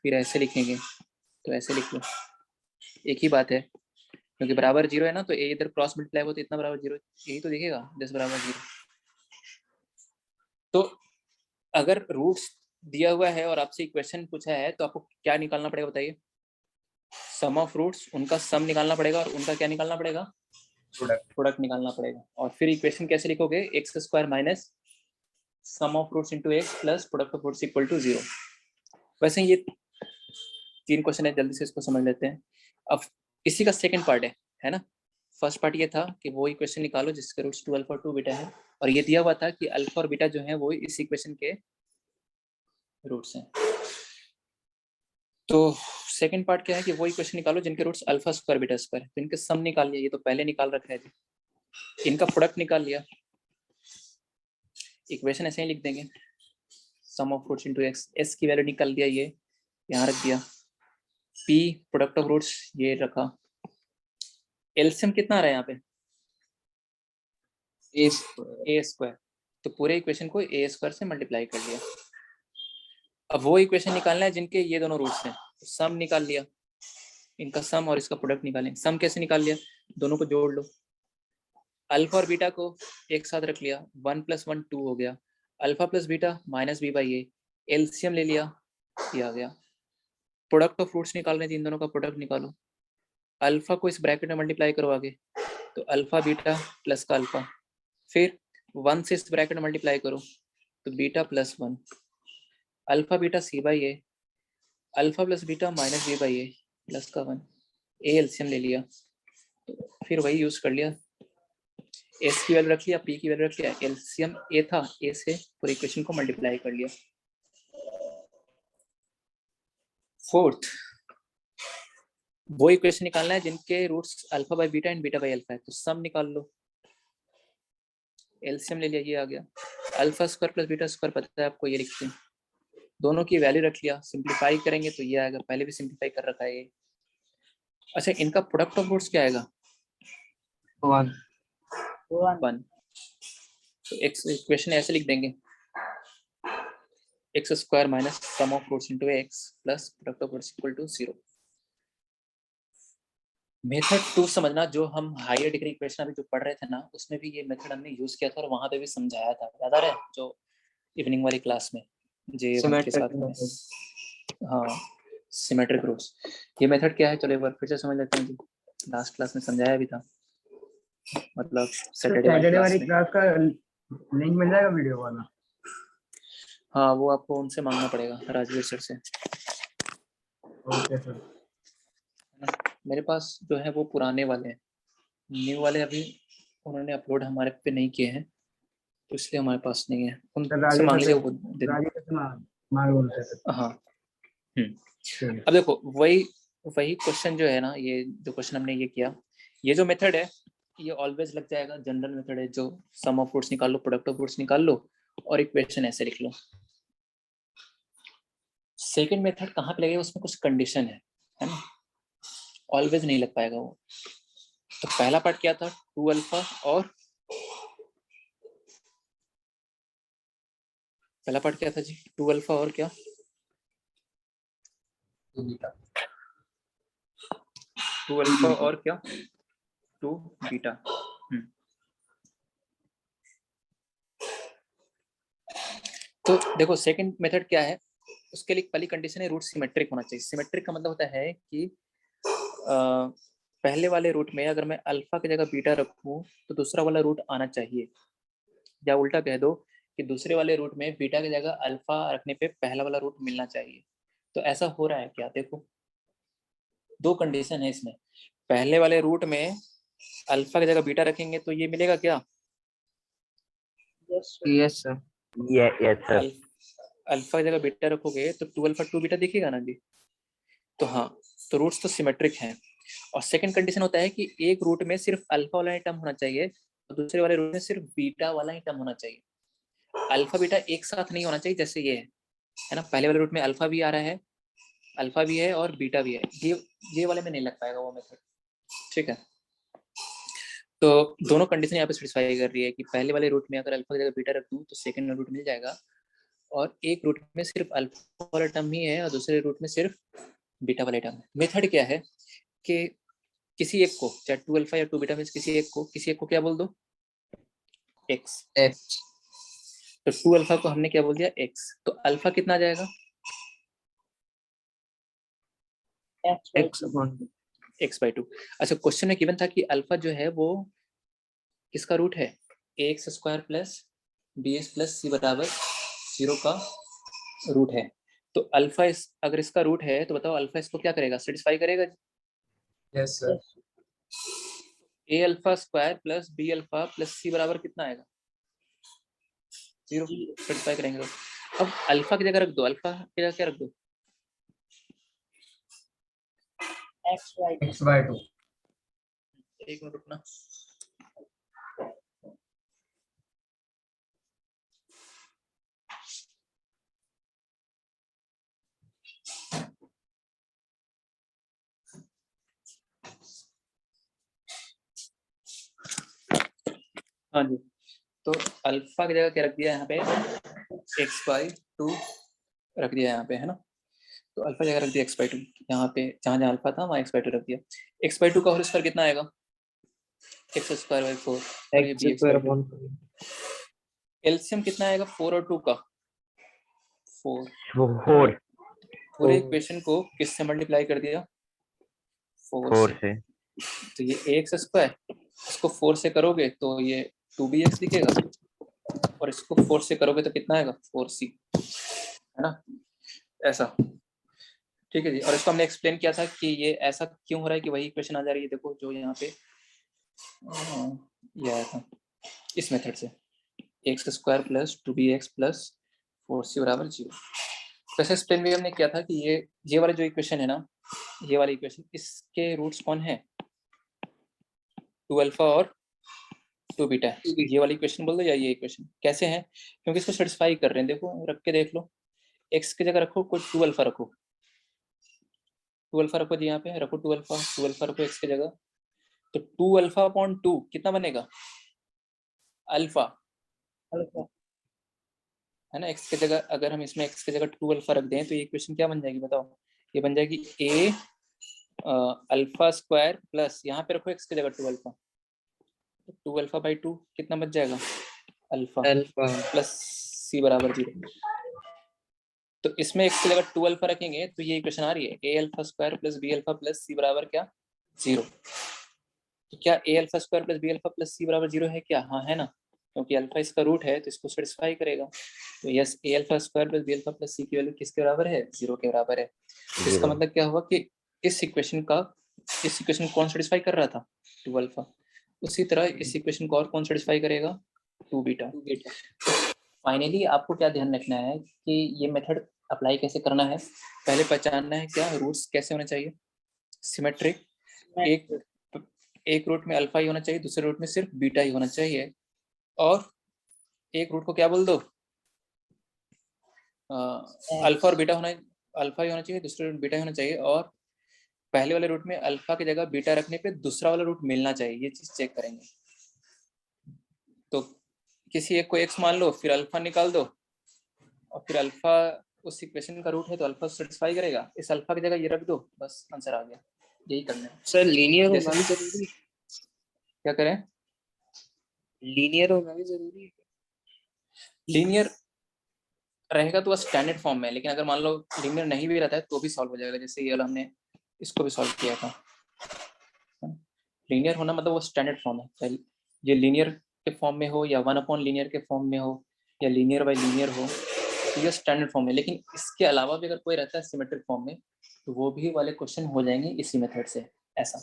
फिर ऐसे लिखेंगे, तो ऐसे लिख लो, एक ही बात है, क्योंकि बराबर 0 है ना, तो ए इधर क्रॉस मल्टीप्लाई हो तो इतना बराबर 0 यही तो दिखेगा, 10 बराबर 0। तो अगर रूट्स दिया हुआ है और आपसे इक्वेशन पूछा है तो आपको क्या निकालना पड़ेगा बताइए, सम ऑफ रूट्स, उनका सम निकालना पड़ेगा, और उनका क्या निकालना पड़ेगा, प्रोडक्ट निकालना पड़ेगा। और फिर इक्वेशन कैसे लिखोगे, x square minus sum of roots into x plus product of roots equal to 0। वैसे ये 3 क्वेश्चन है, जल्दी से इसको समझ लेते हैं। अब इसी का सेकंड पार्ट है ना। फर्स्ट पार्ट ये था कि वो इक्वेशन निकालो जिसके रूट्स 2 अल्फा 2 बीटा है, और ये दिया हुआ था कि अल्फा और बीटा जो है वो इस इक्वेशन के रूट्स हैं। तो सेकंड पार्ट क्या है कि वो इक्वेशन निकालो जिनके roots alpha square beta square. तो इनके सम निकाल लिया, ये तो पहले निकाल रखा है जी। इनका प्रोडक्ट निकाल लिया, इक्वेशन ऐसे ही लिख देंगे, sum of roots into X. S की वैल्यू निकाल दिया, ये यहाँ रख दिया। पी प्रोडक्ट ऑफ रूट्स ये रखा। एलसीएम कितना आ रहा है यहाँ पे? ए स्क्वायर। तो पूरे इक्वेशन को ए स्क्वायर से मल्टीप्लाई कर लिया। अब वो इक्वेशन निकालना है जिनके ये दोनों रूट्स हैं। तो सम निकाल लिया, इनका सम और इसका प्रोडक्ट निकालेंगे। सम कैसे निकाल लिया? दोनों को जोड़ लो। अल्फा और बीटा को एक साथ रख लिया, 1 + 1 2 हो गया। Alpha plus beta minus B by a, LCM ले लिया, ये आ गया। प्रोडक्ट ऑफ रूट्स निकाल रहे हैं, इन दोनों का प्रोडक्ट निकालो। अल्फा को इस ब्रैकेट में मल्टीप्लाई करो आगे, तो अल्फा बीटा प्लस का अल्फा, फिर 1 से इस ब्रैकेट में मल्टीप्लाई करो तो beta plus 1, alpha beta C by a, alpha plus beta minus B by a plus का 1, ए एलसीएम ले लिया। तो फिर वही यूज कर लिया, एस की वैल्यू रख लिया, पी की वैल्यू रख लिया, एलसीएम ए था, ए से पूरी इक्वेशन को मल्टीप्लाई कर लिया। फोर्थ, वो इक्वेशन निकालना है जिनके roots alpha by beta and beta by alpha है। तो सम निकाल लो, एलसीएम ले लिया, ये आ गया। Alpha square plus beta square पता है आपको, ये लिखते हैं। दोनों की वैल्यू रख लिया, सिंप्लीफाई करेंगे तो ये आएगा, पहले भी सिंप्लीफाई कर रखा है ये। अच्छा, इनका प्रोडक्ट ऑफ रूट्स क्या आएगा? 1। तो एक्स इक्वेशन ऐसे लिख देंगे, x square minus sum of roots into x plus product of roots equal to 0। Method 2 समझना, जो हम हायर डिग्री इक्वेशन अभी जो पढ़ रहे थे ना, उसमें भी ये मेथड हमने यूज किया था और वहां पे भी समझाया था, याद आ रहा है? जो इवनिंग वाली क्लास में जे के साथ में, हाँ, सिमेट्रिक रूट्स। ये मेथड क्या है, चलो एक बार फिर से समझ लेते हैं जी। लास्ट क्लास में समझाया भी था, मतलब सैटरडे वाली क्लास का लिंक मिल जाएगा वीडियो वाला। हाँ, वो आपको उनसे मांगना पड़ेगा, राजवीर सर से। Okay sir. मेरे पास जो है वो पुराने वाले हैं, न्यू वाले अभी उन्होंने अपलोड हमारे पे नहीं किए हैं, तो इसलिए हमारे पास नहीं है। उनसे मांग लीजिए, वो दे देंगे। हाँ। अब देखो, वही क्वेश्चन जो है ना, ये जो क्वेश्चन हमने ये किया, ये जो मेथड है ये ऑलवेज लग जाएगा, जनरल मेथड है, जो सम ऑफ रूट्स निकाल लो, प्रोडक्ट ऑफ रूट्स निकाल लो और इक्वेशन ऐसे लिख लो। सेकंड मेथड कहाँ पे लगेगा, उसमें कुछ कंडीशन है ना, ऑलवेज नहीं लग पाएगा वो। तो पहला पार्ट क्या था, 2 अल्फा और पहला पार्ट क्या था जी, 2 अल्फा और क्या, 2 बीटा। 2 अल्फा और क्या, 2 बीटा। तो देखो सेकंड मेथड क्या है, उसके लिए पहली कंडीशन है रूट सिमेट्रिक होना चाहिए। सिमेट्रिक का मतलब होता है कि पहले वाले रूट में अगर मैं अल्फा की जगह बीटा रखूं तो दूसरा वाला रूट आना चाहिए, या उल्टा कह दो कि दूसरे वाले रूट में बीटा की जगह अल्फा रखने पे पहला वाला रूट मिलना चाहिए। तो ऐसा हो रहा है क्या, देखो 2 कंडीशन है इसमें। पहले वाले रूट में अल्फा की जगह बीटा रखेंगे तो ये मिलेगा क्या? Yes sir. Yes sir. Alpha की जगह बीटा रखोगे तो 2 अल्फा 2 बीटा दिखेगा ना जी। तो हाँ, तो रूट्स तो सिमेट्रिक हैं। और सेकंड कंडीशन होता है कि एक रूट में सिर्फ अल्फा वाला ही टर्म होना चाहिए और दूसरे वाले रूट में सिर्फ बीटा वाला ही टर्म होना चाहिए। अल्फा बीटा एक साथ नहीं होना चाहिए, जैसे ये है ना, पहले वाले रूट में अल्फा भी आ रहा है, अल्फा भी है और बीटा भी है, ये वाले में नहीं लग पाएगा वो मेथड, ठीक है। तो दोनों कंडीशन यहाँ पे सेटिस्फाई कर रही है कि पहले वाले रूट में अगर अल्फा की जगह बीटा रख दूँ तो सेकंड रूट मिल जाएगा, और एक रूट में सिर्फ अल्फा वाला टर्म ही है और दूसरे रूट में सिर्फ बीटा वाला टर्म है। मेथड क्या है कि किसी एक को, चाहे 2 अल्फा या 2 बीटा में किसी एक को क्या बोल दो, एक्स। तो 2 अल्फा को हमने क्या बोल दिया, एक्स। तो अल्फा कितना आ जाएगा, x/2। अच्छा, क्वेश्चन में गिवन था कि अल्फा जो है वो किसका रूट है, ax² plus B S plus C बराबर 0 का रूट है। तो अल्फा अगर इसका रूट है तो बताओ अल्फा इसको क्या करेगा, सेटिस्फाई करेगा? Yes sir. A alpha square plus B alpha plus C बराबर कितना आएगा? 0, सेटिस्फाई करेंगे। तो अब अल्फा की जगह रख दो, अल्फा की जगह क्या रख दो? x/2। एक मिनट रुकना। हाँ जी, तो अल्फा की जगह क्या रख दिया यहाँ पे? x/2 रख दिया यहाँ पे, है ना। तो अल्फा जगह रख दिया x/2, यहाँ पे जहाँ जहाँ अल्फा था वहाँ x/2 रख दिया। x/2 का होल स्क्वायर कितना आएगा? x²/4 और ये bx/2। एलसीएम कितना आएगा 4 और 2 का? 4। 4 पूरे इक्वेशन को किससे मल्टीप्लाई कर दिया? 4 4 से। से। तो ये ax², इसको 4 से करोगे तो ये 2bx दिखेगा, और इसको 4 से करोगे तो कितना आएगा? 4c, है ना। ऐसा, ठीक है जी। और इसको हमने एक्सप्लेन किया था कि ये ऐसा क्यों हो रहा है कि वही इक्वेशन आ जा रही है। देखो जो यहाँ पे ये आया था इस मेथड से, x² plus 2bx plus 4c बराबर 0। वैसे एक्सप्लेन भी हमने किया था कि ये वाला जो इक्वेशन है ना, ये वाली इक्वेशन, इसके रूट्स कौन है? 2 अल्फा और 2 बीटा। ये वाली इक्वेशन बोल दो या ये इक्वेशन। कैसे है? क्योंकि इसको सेटिस्फाई कर रहे हैं। देखो रख के देख लो, x की जगह रखो कोई 2 अल्फा रखो, 2 अल्फा रखो जी, यहाँ पे रखो 2 अल्फा रखो x की जगह। तो 2 अल्फा अपॉन 2 कितना बनेगा? अल्फा, है ना। x की जगह अगर हम इसमें x की जगह 2 अल्फा रख दें तो ये इक्वेशन क्या बन जाएगी बताओ? ये बन जाएगी a अल्फा स्क्वायर प्लस, यहाँ पे रखो x की जगह 2 अल्फा, 2 अल्फा बाई 2 कितना बच जाएगा? अल्फा प्लस c बराबर 0। तो इसमें x की जगह 2 अल्फा रखेंगे तो ये इक्वेशन आ रही है a alpha square plus b alpha plus c बराबर क्या? 0। तो क्या a alpha square plus b alpha plus c बराबर 0 है क्या? हाँ, है ना, क्योंकि अल्फा इसका रूट है तो इसको सेटिस्फाई करेगा। तो yes, a alpha square plus b alpha plus c की वैल्यू किसके बराबर है? 0 के बराबर है। तो इसका मतलब क्या हुआ कि इस इक्वेशन कौन सेटिस्फाई कर रहा था? 2 अल्फा। उसी तरह इस इक्वेशन को और कौन सेटिस्फाई करेगा? 2 बीटा। फाइनली आपको क्या ध्यान रखना है कि ये मेथड अप्लाई कैसे करना है। पहले पहचानना है क्या रूट्स कैसे होने चाहिए, सिमेट्रिक। एक रूट में अल्फा ही होना चाहिए, दूसरे रूट में सिर्फ बीटा ही होना चाहिए। और एक रूट को क्या बोल दो, अल्फा और बीटा होना, अल्फा ही होना चाहिए, दूसरे रूट बीटा ही होना चाहिए। और पहले वाले रूट में अल्फा की जगह बीटा रखने पे दूसरा वाला रूट मिलना चाहिए, ये चीज चेक करेंगे। तो किसी एक को x मान लो, फिर अल्फा निकाल दो, और फिर अल्फा उस इक्वेशन का रूट है तो अल्फा सेटिस्फाई करेगा। इस अल्फा की जगह ये रख दो, बस आंसर आ गया। यही करना है सर। लीनियर होना भी जरूरी है? क्या करें? लीनियर होना भी जरूरी है? लीनियर रहेगा तो स्टैंडर्ड फॉर्म में, लेकिन अगर मान लो लीनियर नहीं भी रहता है तो भी सॉल्व हो जाएगा। जैसे ये वाला हमने इसको भी सॉल्व किया था। लीनियर होना मतलब वो स्टैंडर्ड फॉर्म है, ये लीनियर के फॉर्म में हो या 1 अपॉन लीनियर के फॉर्म में हो या लीनियर बाई लीनियर हो, तो ये स्टैंडर्ड फॉर्म है। लेकिन इसके अलावा भी अगर कोई रहता है सिमेट्रिक फॉर्म में तो वो भी वाले क्वेश्चन हो जाएंगे इसी मेथड से। ऐसा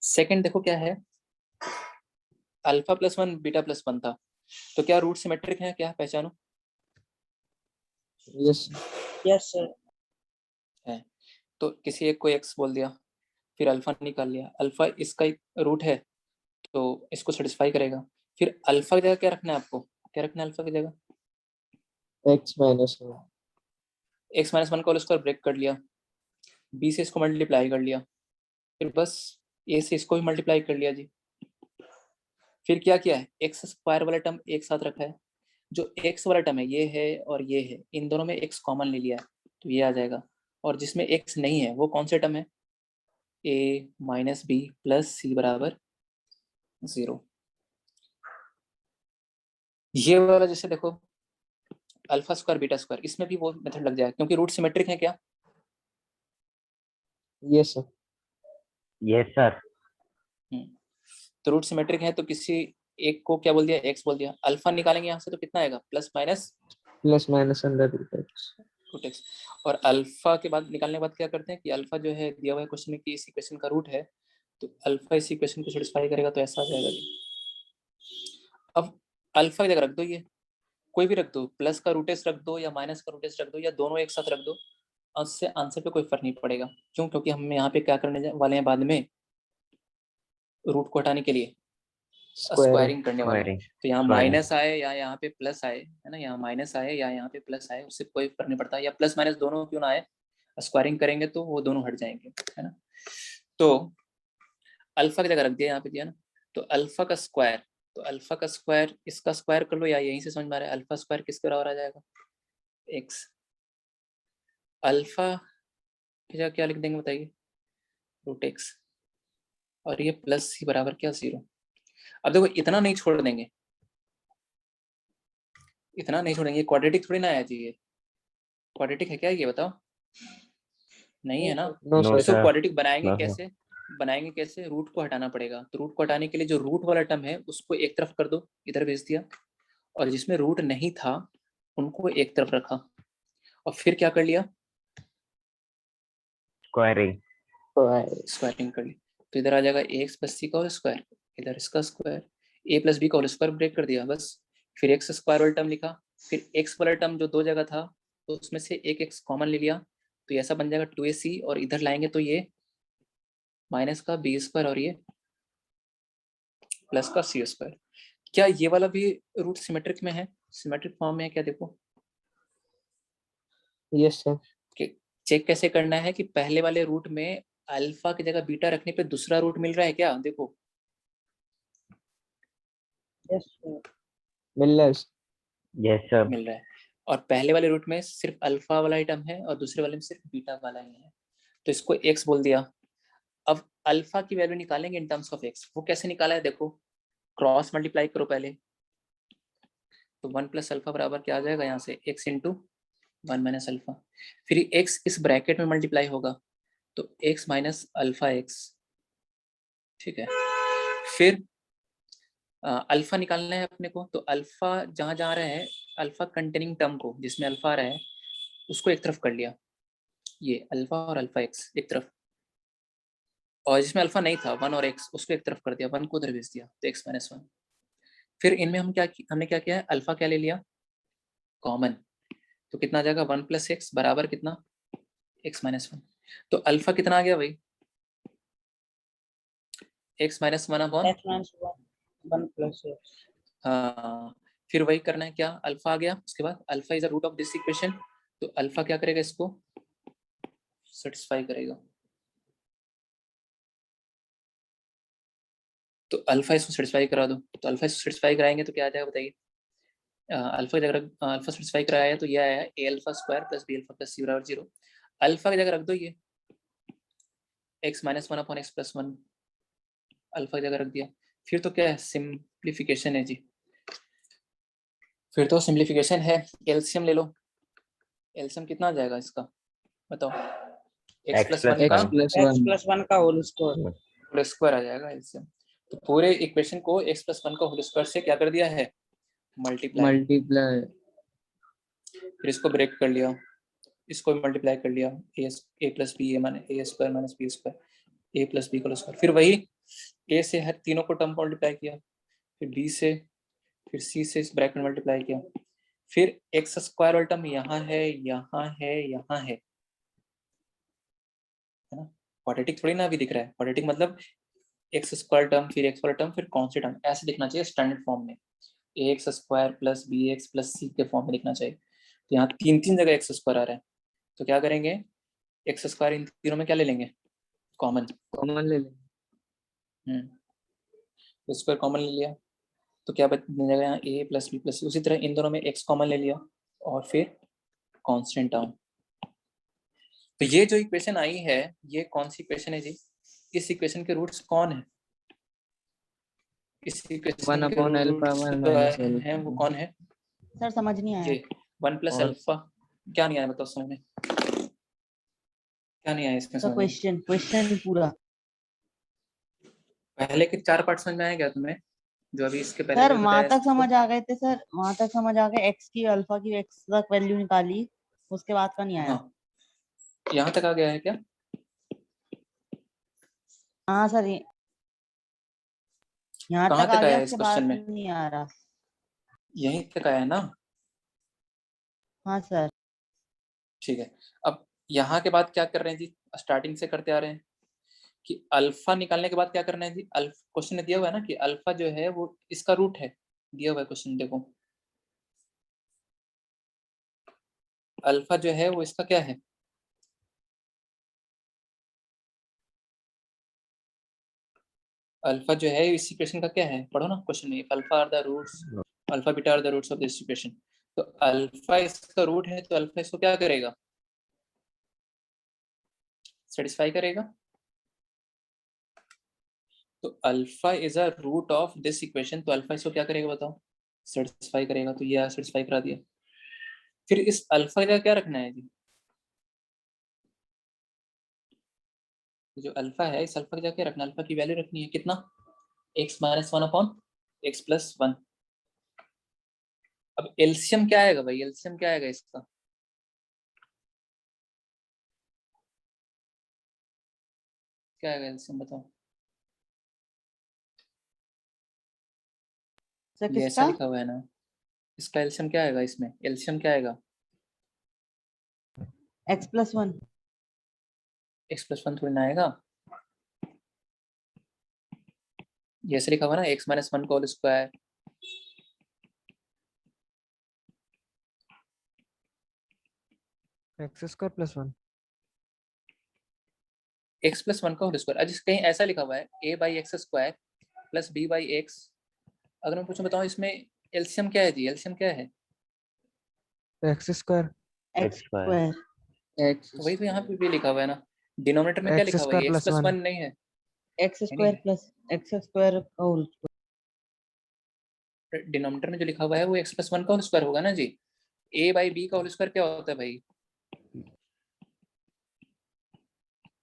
सेकंड देखो क्या है, अल्फा प्लस 1 बीटा प्लस 1 था, तो क्या रूट सिमेट्रिक है? क्या पहचानो? Yes sir. है। तो किसी एक को x बोल दिया, फिर अल्फा निकाल लिया, अल्फा इसका रूट है तो इसको सेटिस्फाई करेगा। फिर अल्फा की जगह क्या रखना है आपको? क्या रखना है अल्फा की जगह? x-1 x-1 का होल स्क्वायर ब्रेक कर लिया, b से इसको मल्टीप्लाई कर लिया, फिर बस a से इसको भी मल्टीप्लाई कर लिया जी। फिर क्या किया है, एक्स स्क्वायर वाला टर्म एक साथ रखा है। जो x वाला टर्म है ये है और ये है, इन दोनों में x कॉमन ले लिया है तो ये आ जाएगा। और जिसमें x नहीं है वो कौन से टर्म है? a minus b plus C बराबर 0। ये वाला जैसे देखो अल्फा स्क्वायर बीटा स्क्वायर, इसमें भी वो मेथड लग जाएगा क्योंकि रूट सिमेट्रिक है क्या? Yes sir. Yes sir. तो रूट सिमेट्रिक है तो किसी एक को क्या बोल दिया, एक्स बोल दिया। अल्फा निकालेंगे यहाँ से तो कितना आएगा, plus minus under root x. Root x. और अल्फा के बाद निकालने के बाद क्या करते हैं कि अल्फा जो है दिया हुआ है क्वेश्चन में कि इस इक्वेशन का रूट है, तो अल्फा इस इक्वेशन को सेटिस्फाई करेगा, तो ऐसा आ जाएगा जी। अब अल्फा की जगह रख दो, ये कोई भी रख दो, प्लस का रूट एक्स रख दो या माइनस का रूट एक्स रख दो या दोनों एक साथ रख दो, उससे आंसर पे कोई फर्क नहीं पड़ेगा। क्यों? क्योंकि हम यहाँ पे क्या करने वाले हैं बाद में, रूट को हटाने के लिए स्क्वायरिंग करने वाले हैं। तो यहाँ माइनस आए या यहाँ पे प्लस आए, है ना, यहाँ माइनस आए या यहाँ पे प्लस आए, उससे कोई फर्क नहीं पड़ता, या प्लस माइनस दोनों क्यों ना आए, स्क्वायरिंग करेंगे तो वो दोनों हट जाएंगे, है ना। तो अल्फा की जगह रख दिया, यहाँ पे दिया ना, तो अल्फा का स्क्वायर, तो अल्फा का स्क्वायर इसका स्क्वायर कर लो, या यहीं से समझ में आ रहा है अल्फा स्क्वायर किसके बराबर आ जाएगा, एक्स। अल्फा की जगह क्या लिख देंगे बताइए, रूट एक्स, और ये प्लस सी बराबर क्या, 0। अब देखो इतना नहीं छोड़ देंगे, इतना नहीं छोड़ेंगे, क्वाड्रेटिक थोड़ी ना आया चाहिए, क्वाड्रेटिक है क्या ये बताओ, नहीं है ना। नो नो इसको सर, क्वाड्रेटिक बनाएंगे नो सर। कैसे, बनाएंगे कैसे, रूट को हटाना पड़ेगा। तो रूट को हटाने के लिए जो रूट वाला टर्म है उसको एक तरफ कर दो, इधर भेज दिया, और जिसमें रूट नहीं था उनको एक तरफ रखा, और फिर क्या कर लिया, स्क्वायरिंग। स्क्वायरिंग कर ली। तो इधर आ जाएगा एक्स प्लस सी का होल स्क्वायर, इधर इसका स्क्वायर, ए प्लस बी का होल स्क्वायर ब्रेक कर दिया बस। फिर एक्स स्क्वायर वाला टर्म लिखा, फिर एक्स वाला टर्म जो दो जगह था तो उसमें से एक एक्स कॉमन ले लिया, तो ऐसा बन जाएगा 2ac, और इधर लाएंगे तो ये माइनस का बी स्क्वायर और ये प्लस का सी स्क्वायर। क्या ये वाला भी रूट सिमेट्रिक में है, सिमेट्रिक फॉर्म में है क्या, देखो। Yes sir. चेक कैसे करना है कि पहले वाले रूट में अल्फा की जगह बीटा रखने पे दूसरा रूट मिल रहा है क्या, देखो। Yes, sir. मिल रहा है। Yes sir. मिल रहा है, और पहले वाले रूट में सिर्फ अल्फा वाला आइटम है और दूसरे वाले में सिर्फ बीटा वाला ही है, तो इसको एक्स बोल दिया। अब अल्फा की वैल्यू निकालेंगे इन टर्म्स ऑफ एक्स, वो कैसे निकाला है देखो, क्रॉस मल्टीप्लाई करो पहले, तो 1 प्लस अल्फा बराबर क्या आ जाएगा यहाँ से, एक्स इंटू 1 माइनस अल्फा, फिर एक्स इस ब्रैकेट में मल्टीप्लाई होगा तो एक्स माइनस अल्फा एक्स, ठीक है। फिर अल्फा निकालना है अपने को, तो अल्फा जहाँ जहाँ रहा है, अल्फा कंटेनिंग टर्म को जिसमें अल्फा रहा है उसको एक तरफ कर लिया, ये अल्फा और अल्फा एक्स एक तरफ, और जिसमें अल्फा नहीं था 1 और एक्स उसको एक तरफ कर दिया, 1 को उधर भेज दिया, तो एक्स माइनस 1। फिर इनमें हमने क्या किया है, अल्फा क्या ले लिया, कॉमन, तो कितना आ जाएगा, 1 प्लस एक्स बराबर कितना, एक्स माइनस 1। तो अल्फा कितना आ गया भाई, x minus 1 upon, X minus 1 plus X. हाँ। फिर वही करना है, क्या अल्फा आ गया, उसके बाद alpha is the root of this equation, तो अल्फा क्या करेगा, इसको सेटिस्फाई करेगा, तो अल्फा इसको सेटिस्फाई करा दो, तो अल्फा इसको सेटिस्फाई कराएंगे तो क्या आ जाएगा बताइए, अल्फा की जगह अल्फा सेटिस्फाई कराया तो यह आया A alpha square plus B alpha plus C बराबर 0। अल्फा की जगह रख दो ये X minus 1 upon x plus 1, alpha की जगह रख दिया। फिर तो क्या है, सिंप्लीफिकेशन है जी, फिर तो सिंप्लीफिकेशन है, एलसीएम ले लो, एलसीएम कितना आ जाएगा इसका बताओ, एक्स प्लस 1 का X plus 1 का whole square. होल स्क्वायर आ जाएगा एलसीएम। तो पूरे इक्वेशन को एक्स प्लस 1 का होल स्क्वायर से क्या कर दिया है, मल्टीप्लाई, फिर इसको ब्रेक कर लिया, इसको भी मल्टीप्लाई कर लिया, ए plus B a square minus b square A plus B का स्क्वायर, फिर वही ए से हर तीनों को टर्म मल्टीप्लाई किया, फिर बी से, फिर सी से इस ब्रैकेट मल्टीप्लाई किया, फिर एक्स स्क्वायर वाला टर्म यहाँ है यहाँ है यहाँ है ना, क्वाड्रेटिक थोड़ी ना अभी दिख रहा है, क्वाड्रेटिक मतलब एक्स स्क्वायर टर्म फिर एक्स वाला टर्म फिर कॉन्स्टेंट टर्म, ऐसे दिखना चाहिए स्टैंडर्ड फॉर्म में, X square plus B X plus C के फॉर्म में दिखना चाहिए। तो यहाँ तीन जगह एक्स स्क्वायर आ रहा है, तो क्या करेंगे, एक्स स्क्वायर इन तीनों में क्या ले लेंगे, कॉमन ले लेंगे। तो स्क्वायर कॉमन ले लिया, तो क्या बचने जाएगा यहाँ ए प्लस बी प्लस सी, उसी तरह इन दोनों में एक्स कॉमन ले लिया और फिर कांस्टेंट टर्म। तो ये जो इक्वेशन आई है ये कौन सी इक्वेशन है जी, इस इक्वेशन के रूट्स कौन है, इस इक्वेशन के रूट्स हैं वो कौन है, सर समझ नहीं आया। ये 1 प्लस अल्फा, क्या नहीं आया मतलब समझ में, क्या नहीं आया इसमें समझ में, क्वेश्चन पूरा पहले के 4 पार्ट समझ में आया क्या तुम्हें, जो अभी इसके पहले सर भी वहां बताया तक इसको। समझ आ गए थे सर, वहां तक समझ आ गए, एक्स की अल्फा की एक्स तक वैल्यू निकाली, उसके बाद का नहीं आया। हाँ, यहाँ तक आ गया है क्या? हाँ सर, यहाँ कहाँ तक आ तक गया, आया इस उसके क्वेश्चन बाद में? नहीं आ रहा। यहीं तक आया ना? हाँ सर। ठीक है। अब यहाँ के बाद क्या कर रहे हैं जी? स्टार्टिंग से करते आ रहे हैं कि अल्फा निकालने के बाद क्या करना है जी? क्वेश्चन में दिया हुआ है ना कि अल्फा जो है वो इसका रूट है, दिया हुआ है क्वेश्चन, देखो अल्फा जो है वो इसका क्या है? अल्फा जो है इस इक्वेशन का क्या है? पढ़ो ना क्वेश्चन में, alpha are the roots, alpha beta are the roots of this equation. तो अल्फा इसका रूट है, तो अल्फा इसको क्या करेगा? सेटिस्फाई करेगा। तो alpha is a root of this equation, तो अल्फा इसको क्या करेगा बताओ? सेटिस्फाई करेगा। तो ये सेटिस्फाई करा दिया। फिर इस अल्फा का क्या रखना है जी? जो अल्फा है इस अल्फा का क्या रखना है? अल्फा की वैल्यू रखनी है कितना? x minus one upon x plus one. अब एलसीएम क्या आएगा भाई? एलसीएम क्या आएगा इसका? क्या आएगा एलसीएम बताओ? सर ये ऐसा किसका? लिखा हुआ है ना, इसका एलसीएम क्या आएगा? इसमें एलसीएम क्या आएगा? X plus one. X plus one थोड़ी ना आएगा। ये ऐसे लिखा हुआ ना, एक्स माइनस वन का whole square X square plus one. X plus one का होल स्क्वायर। आज कहीं ऐसा लिखा हुआ है ए by X square plus B by X. अगर मैं पूछूं बताओ इसमें एलसीएम क्या है जी? एलसीएम क्या है? X square. X square square. X तो वही तो यहाँ पे भी लिखा हुआ है ना, डिनोमिनेटर में क्या एक्स लिखा हुआ है? Square x plus plus one. One नहीं है? X square plus x square का होल डिनोमिनेटर में जो लिखा हुआ है वो एक्स प्लस वन का होल स्क्वायर होगा ना जी। ए बाई बी का होल स्क्वायर क्या होता है भाई?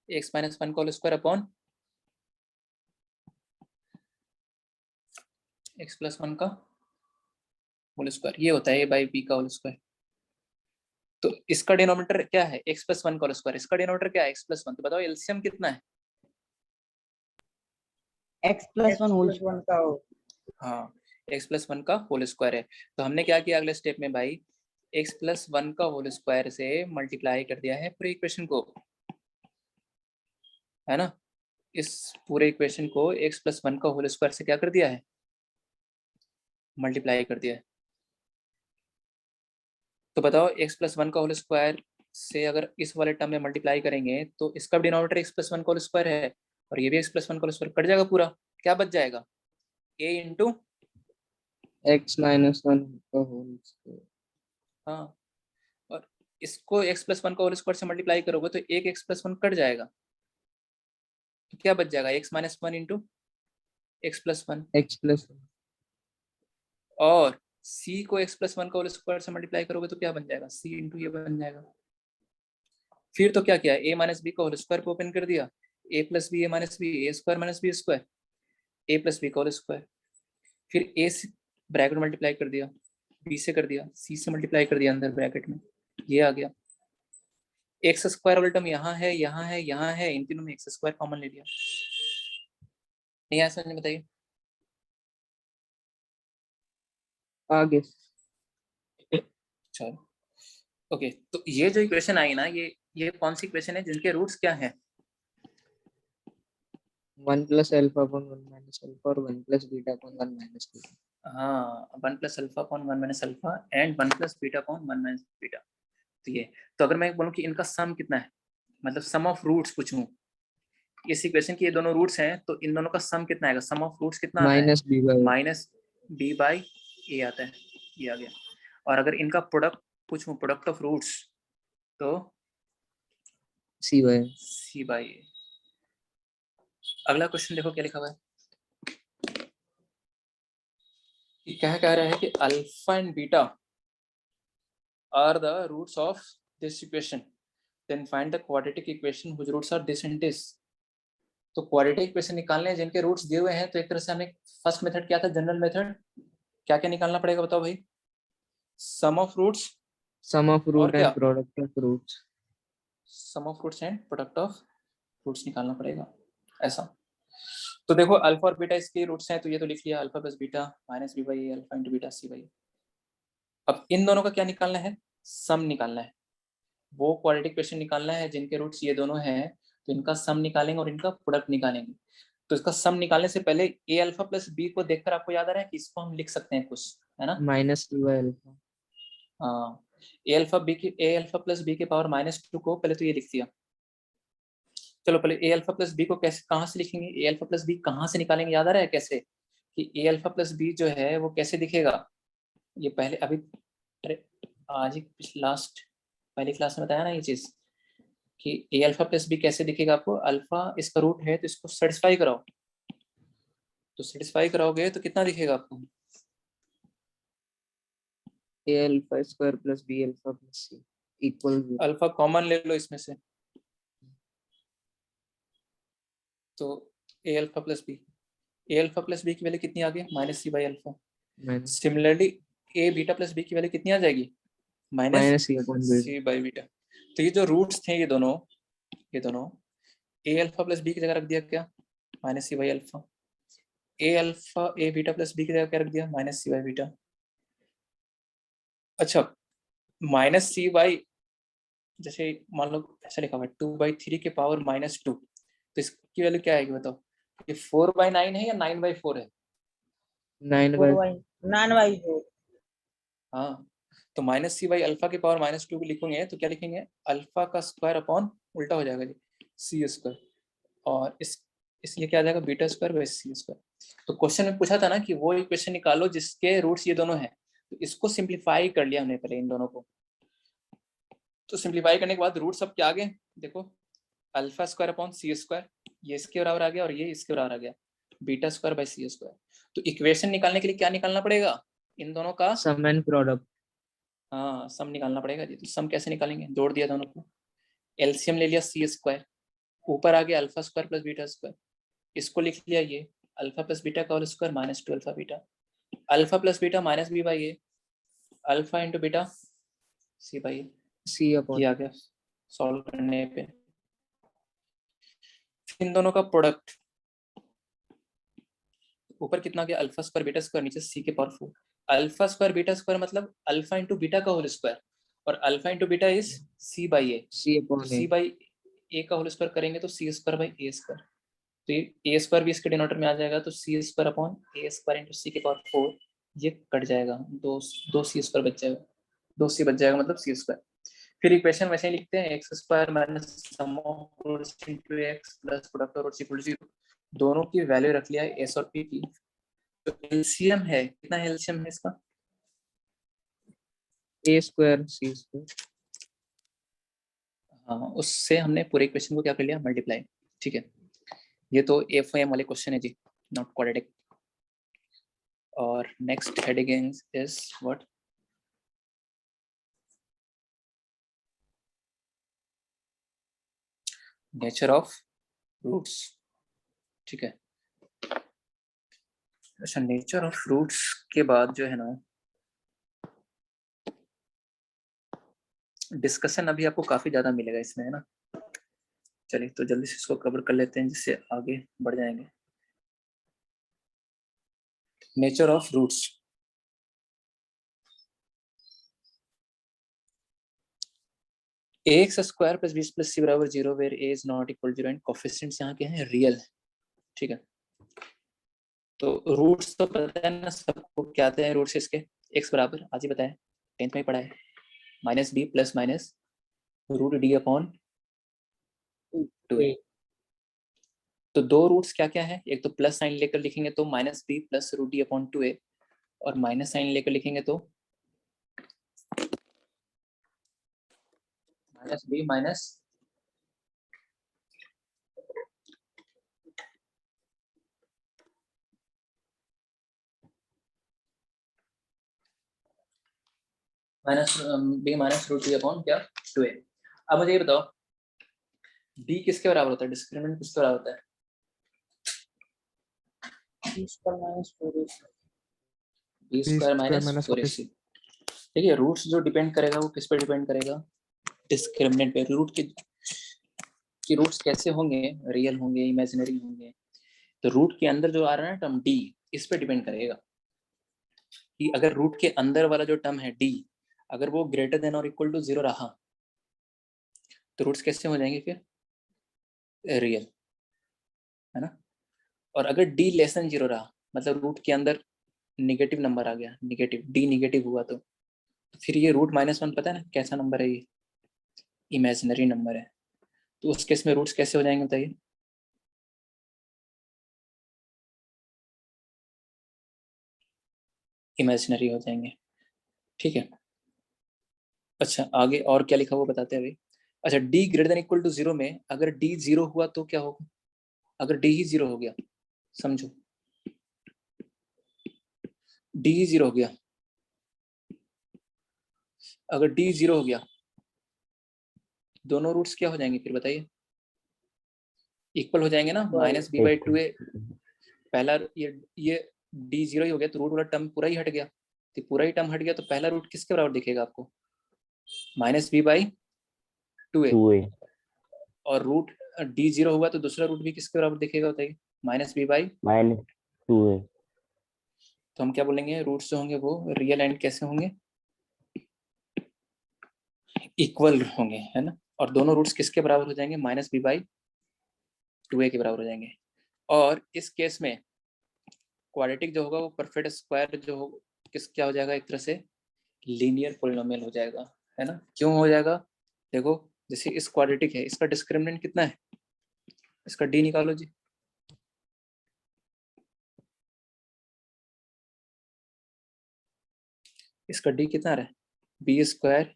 एक्स माइनस वन का whole square upon x plus one का होल स्क्वायर, ये होता है ए बाई बी का होल स्क्वायर। तो इसका डिनोमिनेटर क्या है? एक्स प्लस वन का होल स्क्वायर। इसका डिनोमिनेटर क्या है? X plus one. तो बताओ एलसीएम कितना है? X plus one whole one का हो। हाँ, एक्स प्लस वन का होल स्क्वायर है। तो हमने क्या किया अगले स्टेप में भाई? एक्स प्लस वन का होल स्क्वायर से मल्टीप्लाई कर दिया है पूरे इक्वेशन को, है ना? इस पूरे इक्वेशन को एक्स प्लस वन का होल स्क्वायर से क्या कर दिया है? मल्टीप्लाई कर दिया है। तो बताओ एक्स प्लस वन का होल स्क्वायर से अगर इस वाले टर्म में मल्टीप्लाई करेंगे तो इसका डिनोमिनेटर एक्स प्लस वन का होल स्क्वायर है, और ये भी एक्स प्लस वन का होल स्क्वायर, कट जाएगा पूरा। क्या बच जाएगा? ए इंटू, एक्स माइनस वन का होल स्क्वायर। हाँ, और इसको एक्स प्लस वन का होल स्क्वायर से मल्टीप्लाई करोगे तो एक एक्स प्लस वन कट जाएगा। तो क्या बच जाएगा? X minus one into x plus one. X plus और c को x प्लस वन का होल स्क्वायर से मल्टीप्लाई करोगे तो क्या बन जाएगा? c इंटू ये बन जाएगा। फिर तो क्या किया? a माइनस बी का होल स्क्वायर को ओपन कर दिया, a plus B a minus b, a square minus b square, a plus B का होल स्क्वायर। फिर a से ब्रैकेट मल्टीप्लाई कर दिया, b से कर दिया, c से मल्टीप्लाई कर दिया अंदर ब्रैकेट में, ये आ गया। एक्स स्क्वायर वाला टर्म यहाँ है, यहाँ है, यहाँ है, इन तीनों में एक्स स्क्वायर कॉमन ले लिया। नहीं आया समझ में? बताइए। आगे। चलो ओके, तो ये जो इक्वेशन आई ना, ये कौन सी इक्वेशन है जिनके रूट्स क्या है? One plus alpha upon one minus alpha और one plus beta upon one minus beta. हाँ, one plus alpha upon one minus alpha and one plus beta upon one minus beta. तो ये, तो अगर मैं बोलूँ कि इनका सम कितना है, मतलब सम ऑफ रूट्स पूछूं, इस इक्वेशन की ये दोनों रूट्स हैं तो इन दोनों का सम कितना आएगा? सम ऑफ रूट्स कितना आता है? Minus B by minus B by A आता है, ये आ गया। और अगर इनका प्रोडक्ट पूछूं, प्रोडक्ट ऑफ रूट्स, तो सी बाई। सी बाई ए। अगला क्वेश्चन देखो क्या लिखा हुआ है। क्या कह रहा है कि alpha and beta are the roots of this equation, then find the quadratic equation whose roots are this and this। तो क्वाड्रेटिक इक्वेशन निकालने हैं जिनके रूट्स दिए हुए हैं, तो एक तरह से हमें फर्स्ट मेथड क्या था, जनरल मेथड, क्या क्या निकालना पड़ेगा बताओ भाई? Sum of roots, sum of और रूट क्या? And product of roots. Sum of roots and product of roots निकालना पड़ेगा, ऐसा। तो देखो अल्फा और बीटा इसके रूट्स हैं, तो ये तो लिख लिया, alpha plus beta minus B by a alpha into beta C by. अब इन दोनों का क्या निकालना है? सम निकालना है। वो क्वाड्रेटिक इक्वेशन निकालना है जिनके रूट्स ये दोनों हैं, तो इनका सम निकालेंगे और इनका प्रोडक्ट निकालेंगे। तो इसका सम निकालने से पहले ए अल्फा प्लस बी को देखकर आपको याद आ रहा है कि इसको हम लिख सकते हैं कुछ, है ना? Minus two by alpha. हाँ, ए अल्फा प्लस बी के पावर -2 को पहले तो ये लिख दिया। चलो पहले ए अल्फा प्लस बी को कैसे, कहाँ से लिखेंगे? ए अल्फा प्लस बी कहाँ से निकालेंगे, याद आ रहा है कैसे? कि ए अल्फा प्लस बी जो है वो कैसे दिखेगा, ये पहले अभी, अरे आज ही लास्ट पहली क्लास में बताया ना ये चीज, कि ए अल्फा प्लस बी कैसे दिखेगा आपको। अल्फा इसका रूट है तो इसको सेटिस्फाई कराओ, तो सेटिस्फाई कराओगे तो कितना दिखेगा आपको? A alpha square plus B alpha plus C equal 0। Alpha common ले लो इसमें से, तो A alpha plus B, A alpha plus B की वैल्यू कितनी आ गई? Minus C by alpha. Minus similarly A beta plus B की वैल्यू कितनी आ जाएगी? Minus C upon beta. C by beta. तो ये जो रूट्स थे ये दोनों ए अल्फा प्लस बी की जगह रख दिया क्या? Minus C by alpha. A beta plus B की जगह क्या रख दिया? Minus C by beta. अच्छा, माइनस सी बाई, जैसे मान लो ऐसा लिखा हुआ है 2/3 के पावर -2, तो इसकी वैल्यू क्या आएगी बताओ? ये 4/9 है या 9/4 है? 9 बाई 9/4। हाँ, तो माइनस सी बाई अल्फा के पावर -2 लिखेंगे तो क्या लिखेंगे? अल्फा का स्क्वायर अपॉन, उल्टा हो जाएगा जी, सी स्क्वायर, और इसलिए क्या आ जाएगा? Beta square by c square. तो क्वेश्चन में पूछा था ना कि वो इक्वेशन निकालो जिसके रूट्स ये दोनों हैं, तो इसको सिंप्लीफाई कर लिया हमने पहले इन दोनों को। तो सिंप्लीफाई करने के बाद रूट्स अब क्या आ गए देखो, अल्फा स्क्वायर अपॉन सी स्क्वायर, ये इसके बराबर आ गया और ये इसके बराबर आ गया, beta square by c square. तो इक्वेशन निकालने के लिए क्या निकालना पड़ेगा? इन दोनों का सम एंड प्रोडक्ट। हाँ, सम निकालना पड़ेगा जी। तो सम कैसे निकालेंगे? जोड़ दिया दोनों को, एलसीएम ले लिया सी स्क्वायर, ऊपर आ गया alpha square plus beta square, इसको लिख लिया ये अल्फा प्लस बीटा का whole square -2 alpha beta, alpha plus beta minus B by a alpha into beta C by A, C upon ये आ गया सॉल्व करने पे। इन दोनों का प्रोडक्ट, ऊपर कितना गया? अल्फा स्क्वायर बीटा स्क्वायर, नीचे सी के power 4। Alpha square beta square मतलब अल्फा इंटू बीटा का होल स्क्वायर, और alpha into beta is C by A, C upon C by ए का होल स्क्वायर करेंगे तो C square by A square, तो ये ए स्क्वायर भी इसके डिनोमिनेटर में आ जाएगा, तो C square upon a square into सी के पावर 4, ये कट जाएगा, दो सी स्क्वायर बच जाएगा, 2c बच जाएगा, मतलब सी स्क्वायर। फिर इक्वेशन वैसे ही लिखते हैं, x square minus sum of roots into x plus product of roots equal to 0। दोनों की वैल्यू रख लिया है एस और पी की। तो एलसीएम है, कितना है एलसीएम है इसका? ए स्क्वायर सी स्क्वायर। हाँ, उससे हमने पूरे इक्वेशन को क्या कर लिया? मल्टीप्लाई। ठीक है, ये तो एफएम वाले क्वेश्चन है जी, नॉट क्वाड्रेटिक। और next heading is what? Nature of roots. ठीक है, अच्छा, नेचर ऑफ रूट्स के बाद जो है ना, डिस्कशन अभी आपको काफी ज्यादा मिलेगा इसमें, है ना। चलिए तो जल्दी से इसको कवर कर लेते हैं जिससे आगे बढ़ जाएंगे। Nature of roots, X square plus 20 plus C बराबर 0 where A is not equal to 0 and coefficients यहाँ के हैं रियल। ठीक है, तो रूट्स तो पता है ना सबको, क्या आते हैं रूट्स इसके? एक्स बराबर आज ही बताया, 10th में पढ़ा है, minus b plus minus root d upon 2a। तो दो रूट्स क्या क्या है? एक तो प्लस साइन लेकर लिखेंगे तो minus b plus root d upon 2a, और माइनस साइन लेकर लिखेंगे तो minus b minus b minus root d upon क्या? 2a। अब मुझे ये बताओ, b किसके बराबर होता है? डिस्क्रिमिनेंट किसके बराबर होता है? B square minus 4ac। देखिए रूट्स जो डिपेंड करेगा वो किस पे डिपेंड करेगा, डिस्क्रिमिनेंट पे। रूट के रूट्स कैसे होंगे, रियल होंगे इमेजिनरी होंगे। तो रूट के अंदर जो आ रहा है ना टर्म डी, इस पे डिपेंड करेगा कि अगर रूट के अंदर वाला जो टर्म है डी, अगर वो ग्रेटर देन और इक्वल टू 0 रहा तो रूट्स कैसे हो जाएंगे फिर, रियल, है ना। और अगर डी लेस देन 0 रहा, मतलब रूट के अंदर निगेटिव नंबर आ गया, निगेटिव डी निगेटिव हुआ, तो फिर ये रूट -1 पता है ना कैसा नंबर है, ये इमेजिनरी नंबर है। तो उस केस में रूट्स कैसे हो जाएंगे बताइए। इमेजिनरी हो जाएंगे, ठीक है। अच्छा आगे और क्या लिखा हुआ बताते हैं अभी। अच्छा d greater than equal to 0 में अगर डी 0 हुआ तो क्या होगा, अगर डी ही 0 हो गया, समझो डी ही 0 हो गया, अगर डी 0 हो गया दोनों रूट्स क्या हो जाएंगे फिर बताइए, इक्वल हो जाएंगे ना, -b/2a। पहला ये डी 0 ही हो गया तो रूट वाला टर्म पूरा ही हट गया, तो पूरा ही टर्म हट गया तो पहला रूट किसके बराबर दिखेगा आपको, -b/2a। और रूट डी 0 हुआ तो दूसरा रूट भी किसके बराबर दिखेगा बताइए, -b/2a। तो हम क्या बोलेंगे, रूट्स जो होंगे वो रियल एंड कैसे होंगे, इक्वल होंगे, है ना। और दोनों रूट्स किसके बराबर हो जाएंगे, -b/2a के बराबर हो जाएंगे। और इस केस में क्वाड्रेटिक जो होगा वो परफेक्ट स्क्वायर जो हो क्या हो जाएगा, एक तरह से लीनियर पॉलिनोमियल हो जाएगा, है ना। क्यों हो जाएगा, देखो जैसे इस क्वाड्रेटिक है, इसका डिस्क्रिमिनेंट कितना है, इसका डी निकालो जी। इसका डी कितना आ रहा है, बी स्क्वायर,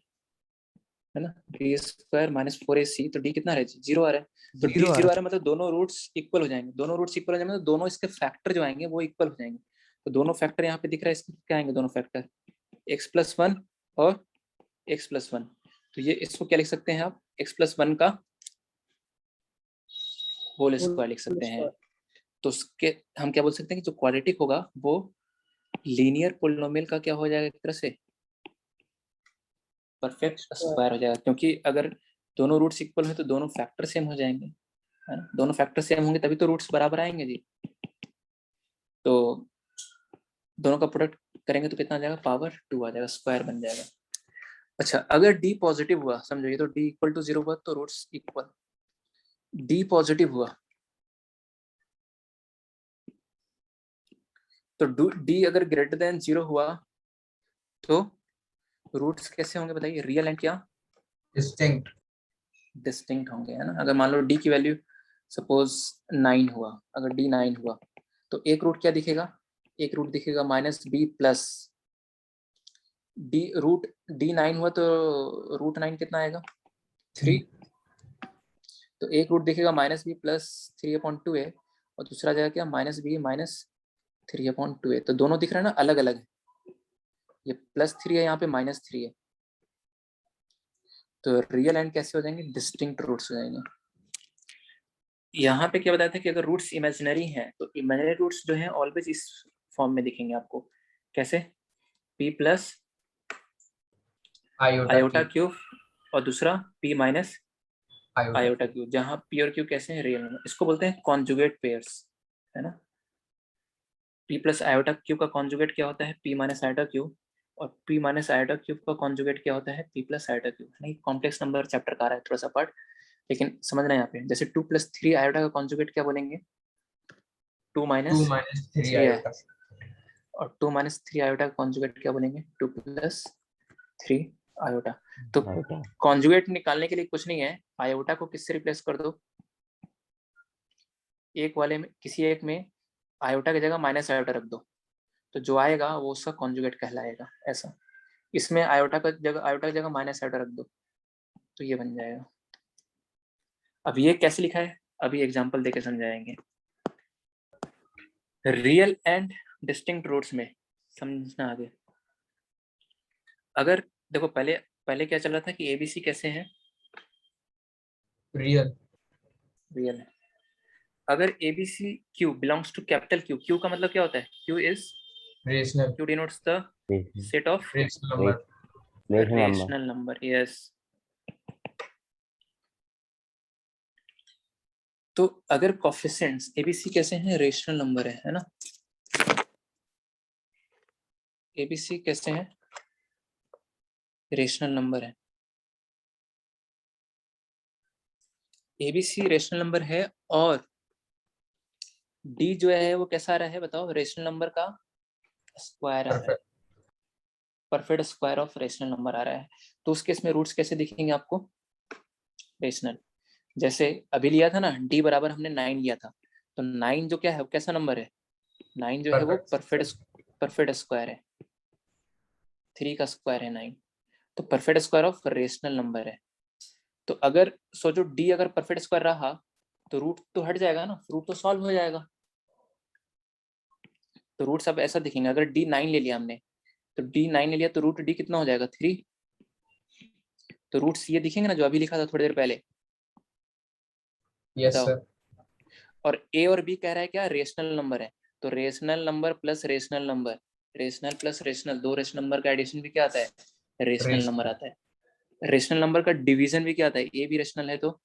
है ना, बी स्क्वायर -4ac, तो डी कितना आ रहा है, 0 आ रहा है। तो डी 0 आ रहा है मतलब दोनों रूट्स इक्वल हो जाएंगे, दोनों रूट्स इक्वल हो जाएंगे मतलब दोनों इसके फैक्टर जो आएंगे वो इक्वल हो जाएंगे। तो दोनों फैक्टर यहाँ पे दिख रहा है, इसके क्या आएंगे दोनों फैक्टर, x+1 और x+1। तो ये इसको क्या लिख सकते हैं आप, x+1 का होल स्क्वायर लिख सकते हैं। तो उसके हम क्या बोल सकते हैं कि जो क्वाड्रेटिक होगा वो लीनियर पॉलिनोमियल का क्या हो जाएगा, एक तरह से परफेक्ट स्क्वायर हो जाएगा, क्योंकि अगर दोनों रूट्स इक्वल है तो दोनों फैक्टर सेम हो जाएंगे, है ना। दोनों फैक्टर सेम होंगे तभी तो रूट्स बराबर आएंगे जी। तो दोनों का प्रोडक्ट करेंगे तो कितना आ जाएगा, पावर 2 आ जाएगा, स्क्वायर बन जाएगा। अच्छा अगर डी पॉजिटिव हुआ, समझो ये तो डी इक्वल टू 0 हुआ तो रूट्स इक्वल, डी पॉजिटिव हुआ तो डी अगर ग्रेटर देन 0 हुआ तो रूट्स कैसे होंगे बताइए, रियल एंड क्या डिस्टिंक्ट होंगे, है ना। अगर मान लो डी की वैल्यू सपोज 9 हुआ, अगर डी 9 हुआ तो एक रूट क्या दिखेगा, एक रूट दिखेगा -b+, डी रूट डी 9 हुआ तो रूट 9 कितना आएगा, 3। तो एक रूट दिखेगा -b+3/2a और दूसरा जाएगा क्या, -b-3/2a। तो दोनों दिख रहे हैं ना अलग अलग है, ये +3 है, यहाँ पे -3 है। तो रियल एंड कैसे हो जाएंगे, डिस्टिंक्ट रूट्स हो जाएंगे। यहाँ पे क्या बताया था कि अगर रूट्स इमेजिनरी हैं तो इमेजिनरी रूट्स जो हैं ऑलवेज इस फॉर्म में दिखेंगे आपको, कैसे, p+ आयोटा क्यूब और दूसरा p- आयोटा क्यूब, जहाँ p और q कैसे हैं, रियल नंबर। इसको बोलते हैं कॉन्जुगेट पेयर्स, है ना। p+ आयोटा क्यूब का कॉन्जुगेट क्या होता है, p- आयोटा क्यूब, और p- आयोटा क्यूब का कॉन्जुगेट क्या होता है, p+ आयोटा क्यूब। नहीं कॉम्प्लेक्स नंबर चैप्टर का रहा है थोड़ा सा पार्ट, लेकिन समझना यहाँ पे, जैसे 2 + 3 आयोटा का कॉन्जुगेट क्या बोलेंगे, 2 - 3 आयोटा, और 2 - 3 आयोटा का कॉन्जुगेट क्या बोलेंगे, 2 + 3 आयोटा। तो कॉन्जुगेट निकालने के लिए कुछ नहीं है, आयोटा को किससे रिप्लेस कर दो, एक वाले में किसी एक में आयोटा की जगह माइनस आयोटा रख दो, तो जो आएगा वो उसका कॉन्जुगेट कहलाएगा। ऐसा इसमें आयोटा की जगह माइनस आयोटा रख दो तो ये बन जाएगा। अब ये कैसे लिखा है, अभी एग्जांपल देके समझाएंगे। रियल एंड डिस्टिंक्ट रूट्स में समझना आगे। अगर देखो पहले क्या चल रहा था कि ABC कैसे हैं, रियल है। अगर ABC Q belongs to capital Q का मतलब क्या होता है? Q denotes the set of rational number. Yes. तो अगर कोफिशिएंट्स ABC कैसे हैं? रेशनल नंबर है ना? ABC कैसे हैं? रेशनल नंबर है। ABC रेशनल नंबर है और D जो है वो कैसा आ रहा है बताओ? रेशनल नंबर का स्क्वायर आ रहा है, perfect square of rational number आ रहा है। तो उस केस में रूट्स कैसे दिखेंगे आपको? रेशनल। जैसे अभी लिया था ना, D बराबर हमने 9 लिया था, तो 9 जो क्या है वो कैसा नंबर है? 9 जो है वो परफेक्ट स्क्वायर है, 3 का स्क्वायर है 9, तो perfect square of rational number है। तो अगर सोचो D अगर परफेक्ट स्क्वायर रहा तो रूट तो हट जाएगा ना, रूट तो सॉल्व हो जाएगा। तो रूट सब ऐसा दिखेंगे। अगर D 9 ले लिया हमने, तो D 9 ले लिया तो रूट D कितना हो जाएगा? 3। तो रूट्स ये दिखेंगे ना जो अभी लिखा था थोड़ी देर पहले। Yes sir. और A और B कह रहा है क्या? रेशनल नंबर है, तो rational number plus rational number, rational plus rational, दो रेशनल नंबर का एडिशन भी क्या आता है? रेशनल नंबर आता है। रेशनल नंबर का डिवीजन भी क्या आता है? A भी रेशनल है तो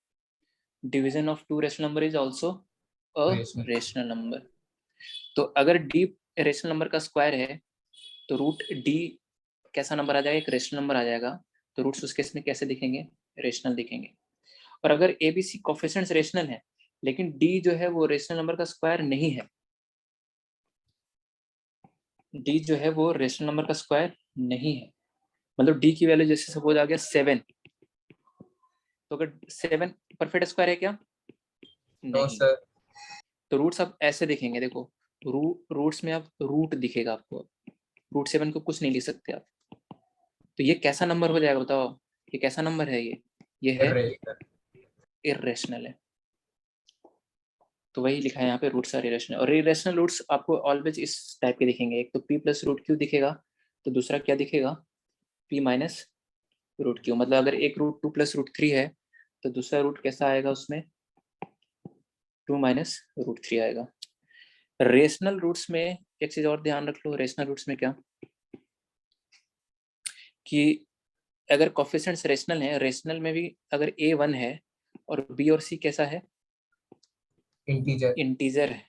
division of two rational number is also a rational number. तो अगर D रेशनल नंबर का स्क्वायर है तो रूट D कैसा नंबर आ जाएगा? एक रेशनल नंबर आ जाएगा। तो रूट्स उस केस में कैसे दिखेंगे? रेशनल दिखेंगे। और अगर ABC कोफिशिएंट्स रेशनल है लेकिन D जो है वो रेशनल नंबर का स्क्वायर नहीं है, D जो है वो रेशनल नंबर का स्क्वायर नहीं है, मतलब D की वैल्यू जैसे सपोज आ गया 7, तो अगर 7 परफेक्ट स्क्वायर है क्या? नहीं। सर। तो रूट्स अब ऐसे दिखेंगे, देखो रूट्स में अब रूट दिखेगा आपको, रूट 7 को कुछ नहीं लिख सकते आप। तो ये कैसा नंबर हो जाएगा बताओ? ये कैसा नंबर है? ये है इर्रेशनल है। तो वही लिखा है यहाँ पे, रूट्स आर इरेशनल। और इरेशनल रूट्स आपको ऑलवेज इस टाइप के दिखेंगे, एक तो P प्लस रूट क्यू दिखेगा, तो दूसरा क्या दिखेगा? P minus root q. मतलब अगर एक रूट 2 प्लस रूट 3 है तो दूसरा रूट कैसा आएगा उसमें? 2 माइनस रूट 3 आएगा। रेशनल रूट्स में एक चीज और ध्यान रख लो, रेशनल रूट्स में क्या कि अगर कोफिशिएंट्स रेशनल है, रेशनल में भी अगर A 1 है और B और C कैसा है? इंटीजर है,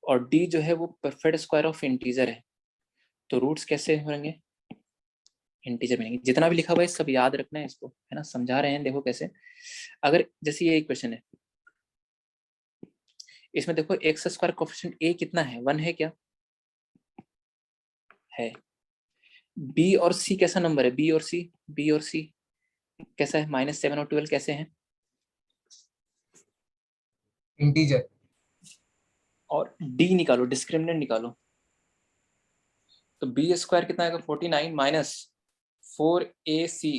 और D जो है वो परफेक्ट स्क्वायर ऑफ इंटीजर है, तो रूट्स कैसे होंगे? इंटीजर बनेंगे। जितना भी लिखा हुआ है सब याद रखना है इसको, है ना? समझा रहे हैं, देखो कैसे। अगर जैसे ये इक्वेशन है, इसमें देखो एक्स स्क्वायर कोफिशिएंट A कितना है? 1 है क्या? है। B और C कैसा नंबर है? B और C कैसा है? -7 और 12 कैसे हैं? इंटीजर। और D निकालो, डिस्क्रिमिनेंट निकालो, तो B स्क्वायर कितना आएगा? 49 माइनस 4AC,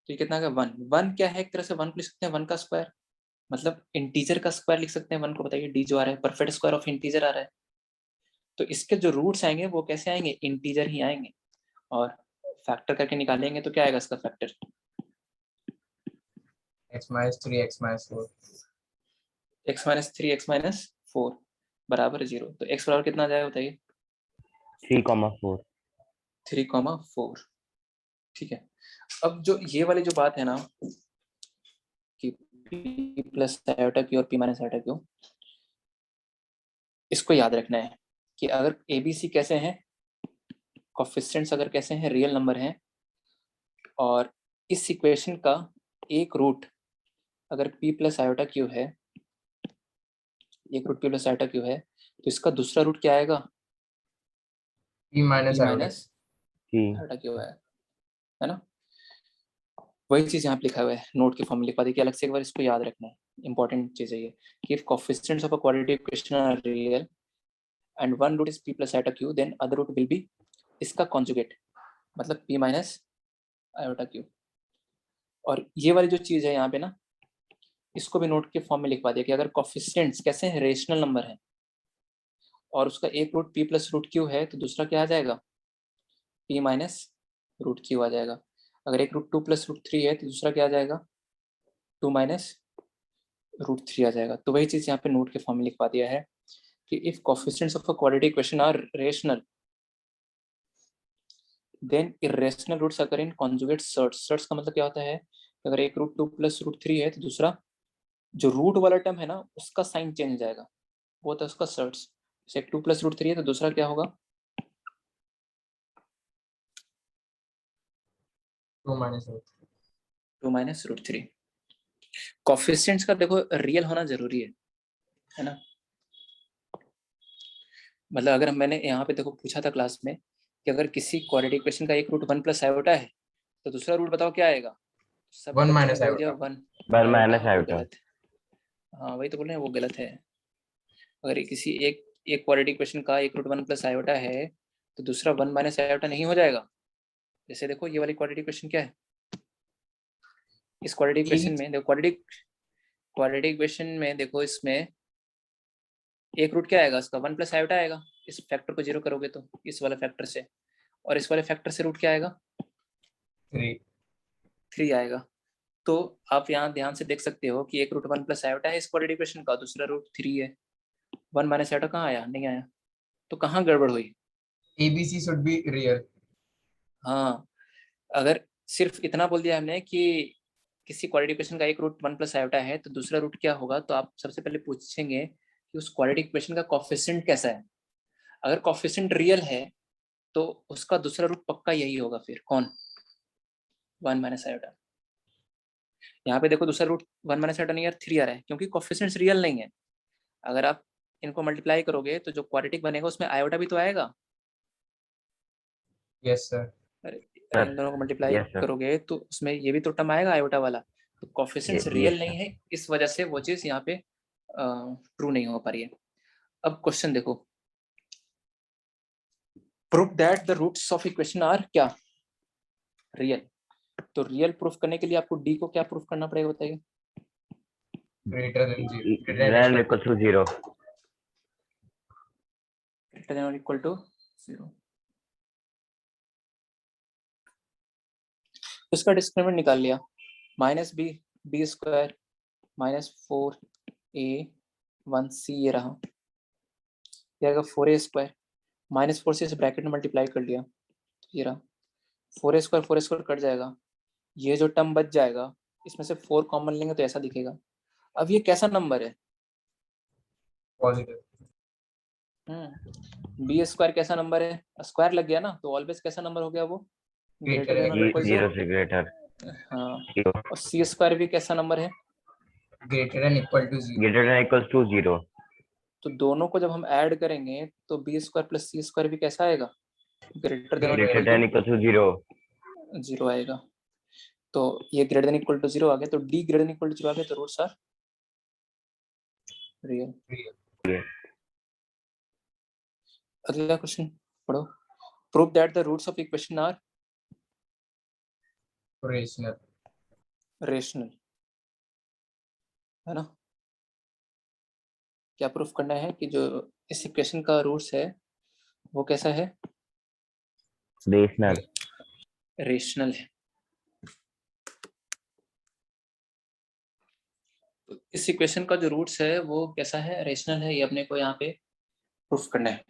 तो ये कितना आएगा? 1। 1 क्या है? एक तरह से 1 को लिख सकते हैं 1 का स्क्वायर, मतलब इंटीजर का स्क्वायर लिख सकते हैं 1 को। बताइए D जो आ रहा है परफेक्ट स्क्वायर ऑफ इंटीजर आ रहा है, तो इसके जो रूट्स आएंगे वो कैसे आएंगे? इंटीजर ही आएंगे। और फैक्टर करके निकालेंगे तो क्या आएगा इसका factor? x minus 3 x minus 4 x minus 3 x minus 4 बराबर 0। तो x बराबर कितना आ जाएगा बताइए? 3,4। 3,4। ठीक है। अब जो ये वाली जो बात है ना कि p प्लस आयोटा क्यू और p माइनस आयोटा क्यू, इसको याद रखना है कि अगर ABC कैसे हैं, कोफिशिएंट्स अगर कैसे हैं, रियल नंबर हैं, और इस इक्वेशन का एक रूट अगर p प्लस आयोटा क्यू है, एक root p plus iota q है, तो इसका दूसरा रूट क्या आएगा? p minus p minus iota q है ना? वही चीज यहाँ पे लिखा हुआ है, नोट के फॉर्म में लिखा देखिए अलग से, एक बार इसको याद रखना है, इंपॉर्टेंट चीज है ये कि if coefficients of a quadratic equation are real and one root is p plus iota q, then other root will be इसका कॉन्जुगेट, मतलब p माइनस आयोटा क्यू। और ये वाली जो चीज है यहाँ पे ना, इसको भी नोट के फॉर्म में लिखवा दिया कि अगर कोफिशिएंट्स कैसे हैं, रेशनल नंबर है, और उसका एक root p plus root q है, तो दूसरा क्या आ जाएगा? p माइनस रूट क्यू आ जाएगा। अगर एक रूट 2 प्लस रूट 3 है तो दूसरा क्या आ जाएगा? 2 माइनस √3 आ जाएगा। तो वही चीज यहाँ पे नोट के फॉर्म में लिखवा दिया है कि if coefficients of a quadratic equation are rational then irrational roots occur in conjugate surds. Surds का मतलब क्या होता है, अगर एक √2 प्लस √3 है तो दूसरा जो रूट वाला टर्म है ना उसका साइन चेंज हो जाएगा, वो होता है उसका सर्ट्स। जैसे 2 प्लस √3 है तो दूसरा क्या होगा, 2 माइनस 2 माइनस √3। कोएफिशिएंट्स का देखो रियल होना जरूरी है ना। मतलब अगर मैंने यहाँ पे देखो पूछा था क्लास में कि अगर किसी क्वाड्रेटिक इक्वेशन का एक रूट 1 प्लस आयोटा है तो दूसरा रूट बताओ क्या आएगा, सब 1 बच्चों ने माइनस बोल दिया आयोटा। 1 1 माइनस वो आयोटा। गलत है। हाँ वही तो बोल रहे हैं, वो गलत है। अगर किसी एक क्वाड्रेटिक इक्वेशन का एक रूट 1 प्लस आयोटा है तो दूसरा 1 माइनस आयोटा नहीं हो जाएगा। जैसे देखो ये वाली क्वाड्रेटिक इक्वेशन क्या है, इस क्वाड्रेटिक इक्वेशन में देखो क्वाड्रेटिक इक्वेशन में देखो इसमें एक रूट क्या आएगा इसका 1 प्लस आयोटा आएगा, इस फैक्टर को 0 करोगे तो इस वाले फैक्टर से, और इस वाले फैक्टर से रूट क्या आएगा 3 आएगा। तो आप यहाँ ध्यान से देख सकते हो कि एक रूट 1 प्लस आयोटा है इस क्वाड्रेटिक इक्वेशन का, दूसरा रूट 3 है। 1 माइनस आयोटा कहाँ आया, नहीं आया, तो कहाँ गड़बड़ हुई। ABC should be real। हाँ अगर सिर्फ इतना बोल दिया हमने कि किसी क्वाड्रेटिक इक्वेशन का एक रूट 1 प्लस आयोटा है तो दूसरा रूट क्या होगा, तो आप सबसे पहले पूछेंगे कि उस क्वाड्रेटिक इक्वेशन का कोएफिशिएंट कैसा है। अगर कोएफिशिएंट रियल है तो उसका दूसरा रूट पक्का यही होगा, फिर कौन 1 माइनस आयोटा। यहाँ पे देखो दूसरा रूट 1 माइनस आयोटा नहीं यार 3 आ रहा है क्योंकि कोएफिशिएंट्स रियल नहीं है। अगर आप इनको मल्टीप्लाई करोगे तो जो क्वाड्रेटिक बनेगा उसमें आयोटा भी तो आएगा। Yes sir. अरे इन दोनों को मल्टीप्लाई Yes, sir. करोगे तो उसमें ये भी तो टर्म आएगा आयोटा वाला। तो कोएफिशिएंट्स Yes, रियल sir. नहीं है, इस वजह से वो चीज यहाँ पे ट्रू नहीं हो पा रही है। अब क्वेश्चन देखो, proof that the roots of equation are क्या रियल। तो रियल प्रूफ करने के लिए आपको डी को क्या प्रूफ करना पड़ेगा बताइए। Greater than Then equal to 0. Greater than और इक्वल टू 0। इसका डिस्क्रिमिनेंट निकाल लिया, minus B b square minus 4a1c ये रहा, ये आएगा 4a स्क्वायर माइनस 4 से इस ब्रैकेट में मल्टीप्लाई कर लिया, ये रहा 4a स्क्वायर कट जाएगा, ये जो टर्म बच जाएगा इसमें से 4 कॉमन लेंगे तो ऐसा दिखेगा। अब ये कैसा नंबर है, पॉजिटिव। बी स्क्वायर कैसा नंबर है, स्क्वायर लग गया ना, तो ऑलवेज कैसा नंबर हो गया वो, ग्रेटर देन और इक्वल टू 0 से greater. हाँ। 0. और सी स्क्वायर भी कैसा नंबर है, greater than equal to 0। Greater than equals to 0. तो दोनों को जब हम ऐड करेंगे तो b square plus c square भी कैसा आएगा, ग्रेटर देन और Greater equal than equals to 0. To 0 आएगा। तो ये ग्रेटर देन इक्वल टू 0 आ गया, तो D greater than equal to 0 आ गया, तो रूट्स आर रियल। अगला क्वेश्चन पढ़ो, prove that the roots of equation are rational. Rational, है ना। क्या प्रूफ करना है कि जो इस इक्वेशन का रूट्स है वो कैसा है, Rational. रेशनल है। तो इस इक्वेशन का जो रूट्स है वो कैसा है, रेशनल है, ये अपने को यहाँ पे प्रूफ करना है।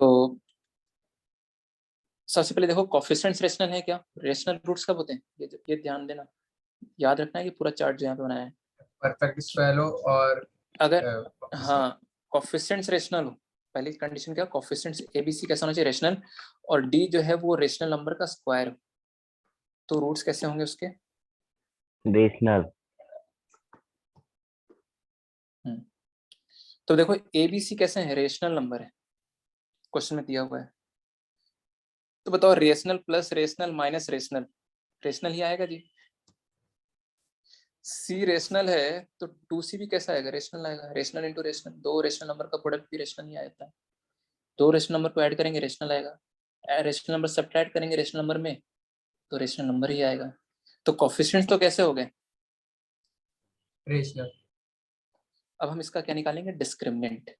तो सबसे पहले देखो कोएफिशिएंट्स रेशनल है क्या, रेशनल रूट्स कब होते हैं, ये ध्यान देना, याद रखना है कि पूरा चार्ट जो यहाँ पे बनाया है। परफेक्ट स्क्वायर हो और अगर हाँ कोएफिशिएंट्स रेशनल हो, पहली कंडीशन क्या, कोएफिशिएंट्स एबीसी कैसा होना चाहिए, रेशनल, और डी जो है वो रेशनल नंबर का स्क्वायर हो, तो रूट्स कैसे होंगे उसके, Rational. तो देखो एबीसी कैसे है, रेशनल नंबर है, क्वेश्चन में दिया हुआ है। तो बताओ rational plus rational minus rational, rational ही आएगा जी। सी रेशनल है तो 2c भी कैसा आएगा, रेशनल आएगा, रेशनल इंटू रेशनल, दो रेशनल नंबर का प्रोडक्ट भी रेशनल ही आता है। दो रेशनल नंबर को ऐड करेंगे रेशनल आएगा, रेशनल नंबर सब्ट्रैक्ट करेंगे रेशनल नंबर में तो रेशनल नंबर ही आएगा। तो कोएफिशिएंट्स तो कैसे हो गए, रेशनल। अब हम इसका क्या निकालेंगे, डिस्क्रिमिनेंट।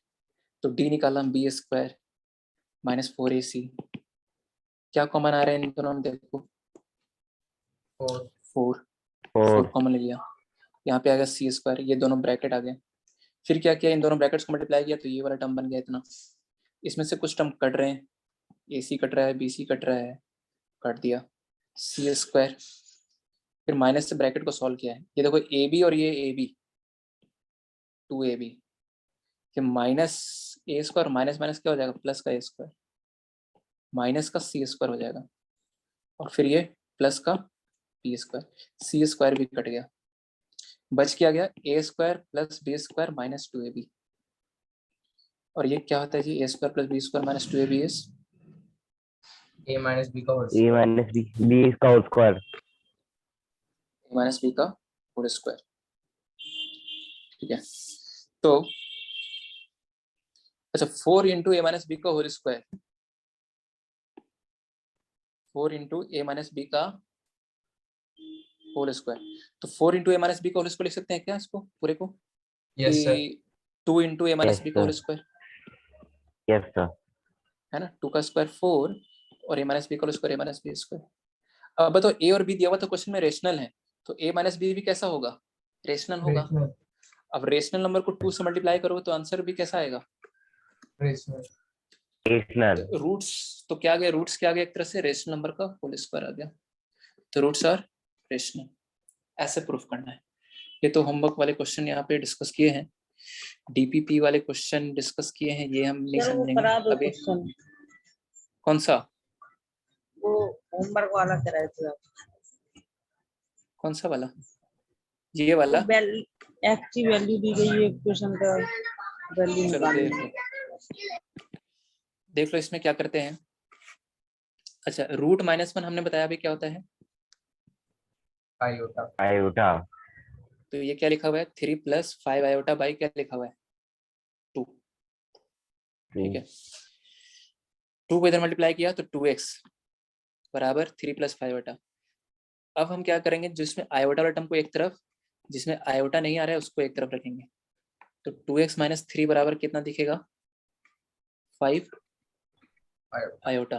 तो डी निकाला बी स्क्वायर माइनस 4ac, क्या कॉमन आ रहा है इन दोनों में, देखो 4 कॉमन ले लिया, यहाँ पे आ गया सी स्क्वायर, ये दोनों ब्रैकेट आ गए। फिर क्या किया, इन दोनों ब्रैकेट्स को मल्टीप्लाई किया तो ये वाला टर्म बन गया इतना। इसमें से कुछ टर्म कट रहे हैं, ए सी कट रहा है, बी सी कट रहा है, काट दिया सी स्क्वायर। फिर माइनस से ब्रैकेट को सॉल्व किया है, ये देखो ए बी और ये ए बी, 2ab, कि माइनस ए स्क्वायर माइनस माइनस क्या हो जाएगा, प्लस का ए स्क्वायर, माइनस का सी स्क्वायर हो जाएगा, और फिर ये प्लस का बी स्क्वायर, सी स्क्वायर भी कट गया, बच क्या गया A square plus B square minus 2ab। और ये क्या होता है जी, A square plus B square minus 2ab is a minus b का होल ए माइनस बी, बी इसका होल स्क्वायर। ए माइनस बी का होल स्क्वायर। ठीक है, तो अच्छा 4 इंटू ए माइनस बी का होल स्क्वायर, 4 इंटू ए माइनस बी का होल स्क्वायर, तो 4 इंटू ए माइनस बी का होल स्क्वायर लिख सकते हैं क्या इसको पूरे को? यस सर 2 इंटू ए माइनस Yes, बी का whole sir. Square yes sir. है ना, 2 का स्क्वायर 4 और ए माइनस बी का होल स्क्वायर ए माइनस बी स्क्वायर। अब बताओ ए और बी दिया हुआ तो क्वेश्चन में रेशनल है, तो ए माइनस बी भी कैसा होगा, रेशनल होगा। अब रेशनल नंबर को 2 से मल्टीप्लाई करोगे तो आंसर भी कैसा आएगा, रेशनल। रूट्स तो क्या आ गया, रूट्स क्या आ गया, एक तरह से रेशनल नंबर का होल स्क्वायर आ गया, तो रूट्स आर रेशनल। ऐसे प्रूफ करना है। ये तो होमवर्क वाले क्वेश्चन यहाँ पे डिस्कस किए हैं, डीपीपी वाले क्वेश्चन डिस्कस किए हैं, ये हम नहीं चलो वो करा दो समझेंगे अभी। क्वेश्चन, कौन सा, वो होमवर्क वाला कराए थे आप। कौन सा वाला, ये वाला, एक्स की वैल्यू दी गई है, क्वेश्चन का वैल्यू चलो निकालनी देख है। लो, देख लो इसमें क्या करते हैं। अच्छा रूट -1 हमने बताया अभी क्या होता है, आयोटा आयोटा। तो ये क्या लिखा हुआ है 3 + 5 आयोटा बाई क्या लिखा हुआ है 2। ठीक है, 2 को इधर मल्टीप्लाई किया तो 2x बराबर 3 + 5 आयोटा। अब हम क्या करेंगे, जिसमें आयोटा वाला टर्म को एक तरफ, जिसमें आयोटा नहीं आ रहा है उसको एक तरफ रखेंगे, तो 2x - 3 बराबर कितना दिखेगा 5 आयोटा।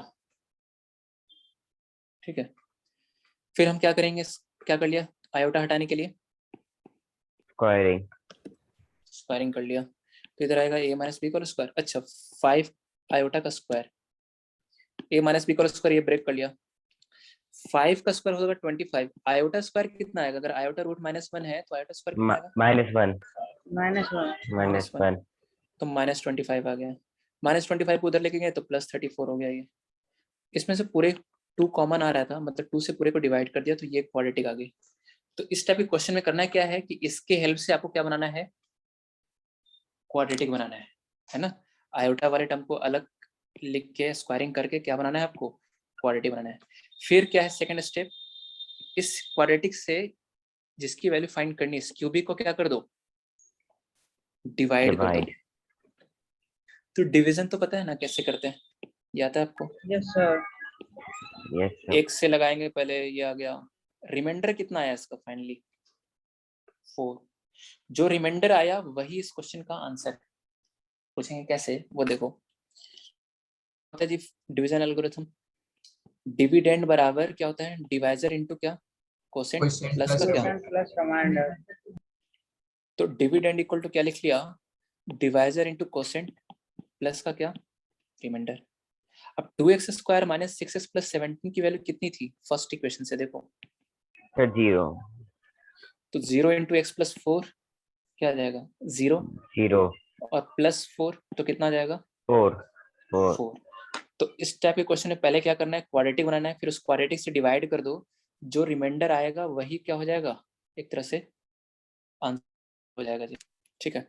ठीक है, फिर हम क्या करेंगे, क्या कर लिया आयोटा हटाने के लिए स्क्वायरिंग। स्क्वायरिंग कर लिया, तो इधर आएगा a - b का स्क्वायर। अच्छा 5 आयोटा का स्क्वायर, a - b का स्क्वायर ये ब्रेक कर लिया, 5 का स्क्वायर होगा 25, आयोटा स्क्वायर कितना आएगा, अगर आयोटा रूट -1 है तो आयोटा स्क्वायर कितना आएगा -1 -1 तो -25 आ गया, -25 को उधर लेके गए तो +34 हो गया। ये इसमें से पूरे 2 कॉमन आ रहा था, मतलब 2 से पूरे को डिवाइड कर दिया तो ये क्वाड्रेटिक आ गई। तो इस टाइप के क्वेश्चन में करना क्या है कि इसके हेल्प से आपको क्या बनाना है, क्वाड्रेटिक बनाना है ना। आयोटा वाले टर्म को अलग लिख के स्क्वायरिंग करके क्या बनाना है आपको, क्वाड्रेटिक बनाना है। फिर क्या है सेकंड स्टेप, इस क्वाड्रेटिक से जिसकी वैल्यू फाइंड करनी है इस क्यूबिक को क्या कर दो, डिवाइड कर दो। तो डिवीजन तो पता है ना कैसे करते हैं, ये आता है आपको, यस सर। Yes sir. एक से लगाएंगे पहले, ये आ गया, रिमाइंडर कितना आया इसका फाइनली 4, जो रिमाइंडर आया वही इस क्वेश्चन का आंसर। पूछेंगे कैसे वो देखो, होता है जी डिवीजन एल्गोरिथम, डिविडेंड बराबर क्या होता है डिवाइजर इनटू क्या, कोसेंट प्लस का क्या, प्लस रिमाइंडर। तो डिविडेंड इक्वल टू क्या लिख लिया, डिवाइजर इनटू कोसेंट प्लस का क्या, रिमाइंडर। अब 2x स्क्वायर माइनस 6x + 17 की वैल्यू कितनी थी फर्स्ट इक्वेशन से देखो, सर 0 तो 0 × x + 4 क्या आ जाएगा 0 0 और +4 तो कितना आ जाएगा 4 4। 4। तो इस टाइप के क्वेश्चन में पहले क्या करना है, क्वाड्रेटिक बनाना है, फिर उस क्वाड्रेटिक से डिवाइड कर दो, जो रिमाइंडर आएगा वही क्या हो जाएगा एक तरह से आंसर हो जाएगा जी। ठीक है,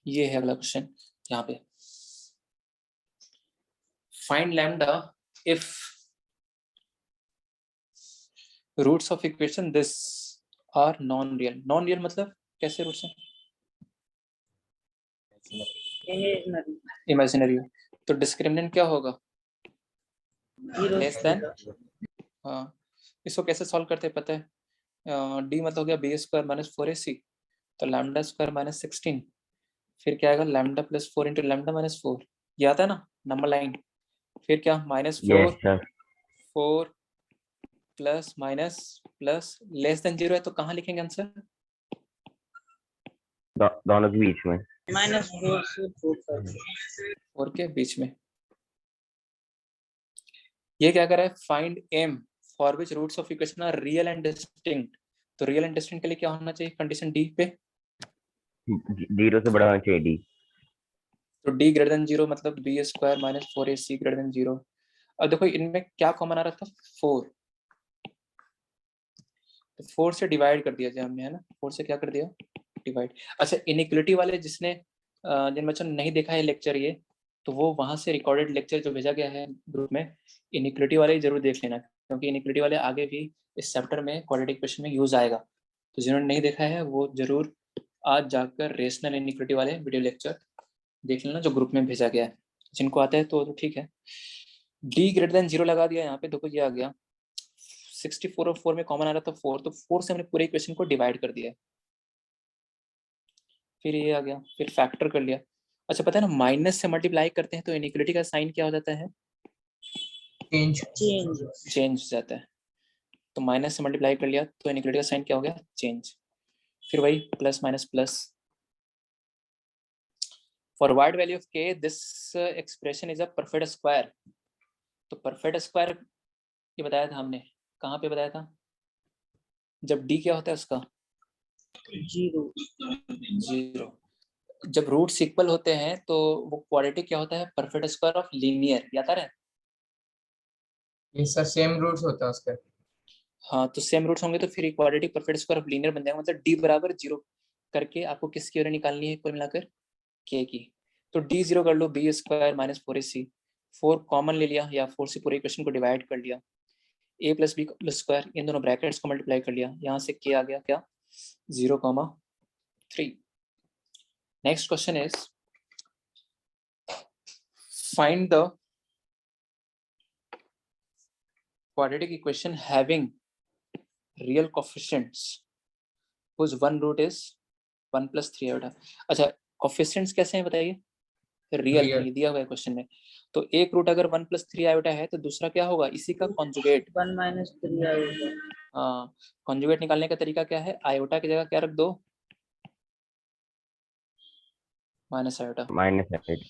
ये है अगला क्वेश्चन यहाँ पे, find lambda if roots of equation this are non real. Non real मतलब कैसे रूट्स हैं, इमेजिनरी, तो डिस्क्रिमिनेंट क्या होगा लेस देन। हाँ, इसको कैसे सॉल्व करते हैं पता है, डी मतलब हो गया b² - 4ac, तो λ² - 16, फिर क्या आएगा λ + 4 × λ - 4, ये आता है ना नंबर लाइन, फिर क्या -4 yes sir. 4 plus minus plus less than 0 है तो कहाँ लिखेंगे आंसर? दोनों के बीच में। -4 से 4 तक। 4 के बीच में। ये क्या कर रहा है? Find m for which roots of equation are real and distinct. तो रियल एंड डिस्टिंक्ट के लिए क्या होना चाहिए कंडीशन डी पे? 0 से बड़ा होना चाहिए d। तो d ग्रेटर देन 0 मतलब b square minus 4ac greater than 0। अब देखो इनमें क्या कॉमन आ रहा था? 4। तो 4 से डिवाइड कर दिया जाए हमने, है ना? 4 से क्या कर दिया? डिवाइड। अच्छा, इनइक्वलिटी वाले जिसने जिन बच्चों ने नहीं देखा है लेक्चर ये, तो वो वहां से रिकॉर्डेड लेक्चर जो भेजा गया है ग्रुप में, इनइक्वलिटी वाले जरूर देख लेना, क्योंकि इनइक्वलिटी वाले आगे भी इस चैप्टर में क्वाड्रेटिक इक्वेशन में यूज आएगा। तो जिन्होंने नहीं देखा है वो जरूर आज जाकर रेशनल इनइक्वलिटी वाले वीडियो लेक्चर देख लेना जो ग्रुप में भेजा गया है। जिनको आता है तो ठीक है। डी ग्रेटर देन 0 लगा दिया यहाँ पे, देखो ये आ गया 64 और 4 में कॉमन आ रहा था 4, तो 4 से हमने पूरे इक्वेशन को डिवाइड कर दिया। फिर ये आ गया, फिर फैक्टर कर लिया। अच्छा पता है ना, माइनस से मल्टीप्लाई करते हैं तो इनइक्वलिटी का साइन क्या हो जाता है? चेंज हो जाता है। तो माइनस से मल्टीप्लाई कर लिया तो इनइक्वलिटी का साइन क्या हो गया? चेंज। फिर वही plus minus plus. For wide value of k this expression is a perfect square. तो परफेक्ट स्क्वायर ये बताया था हमने, कहाँ पे बताया था? जब d क्या होता है उसका? 0। जब रूट्स इक्वल होते हैं तो वो क्वाड्रेटिक क्या होता है? Perfect square of linear. याद आ रहा है? ये सर सेम रूट्स होता है उसका। हाँ, तो सेम रूट्स होंगे तो फिर quadratic perfect square of linear बन जाएगा। मतलब d बराबर 0 करके आपको किसकी वैल्यू निकालनी है कुल मिलाकर? k की। तो d 0 कर लो, b square minus 4ac। 4 common ले लिया या 4 से पूरे इक्वेशन को डिवाइड कर लिया। a प्लस बी स्क्वायर, इन दोनों ब्रैकेट्स को मल्टीप्लाई कर लिया। यहाँ से k आ गया क्या? 0,3। Next question is find the quadratic equation having real coefficients whose one root is 1 plus 3 iota। अच्छा, coefficients कैसे हैं बताइए? Real Real। नहीं दिया हुआ है क्वेश्चन में। तो एक रूट अगर 1 plus 3 iota है तो दूसरा क्या होगा? इसी का कॉन्जुगेट। 1 - 3 आएगा। हाँ, कॉन्जुगेट निकालने का तरीका क्या है? आयोटा की जगह क्या रख दो? Minus iota. -8।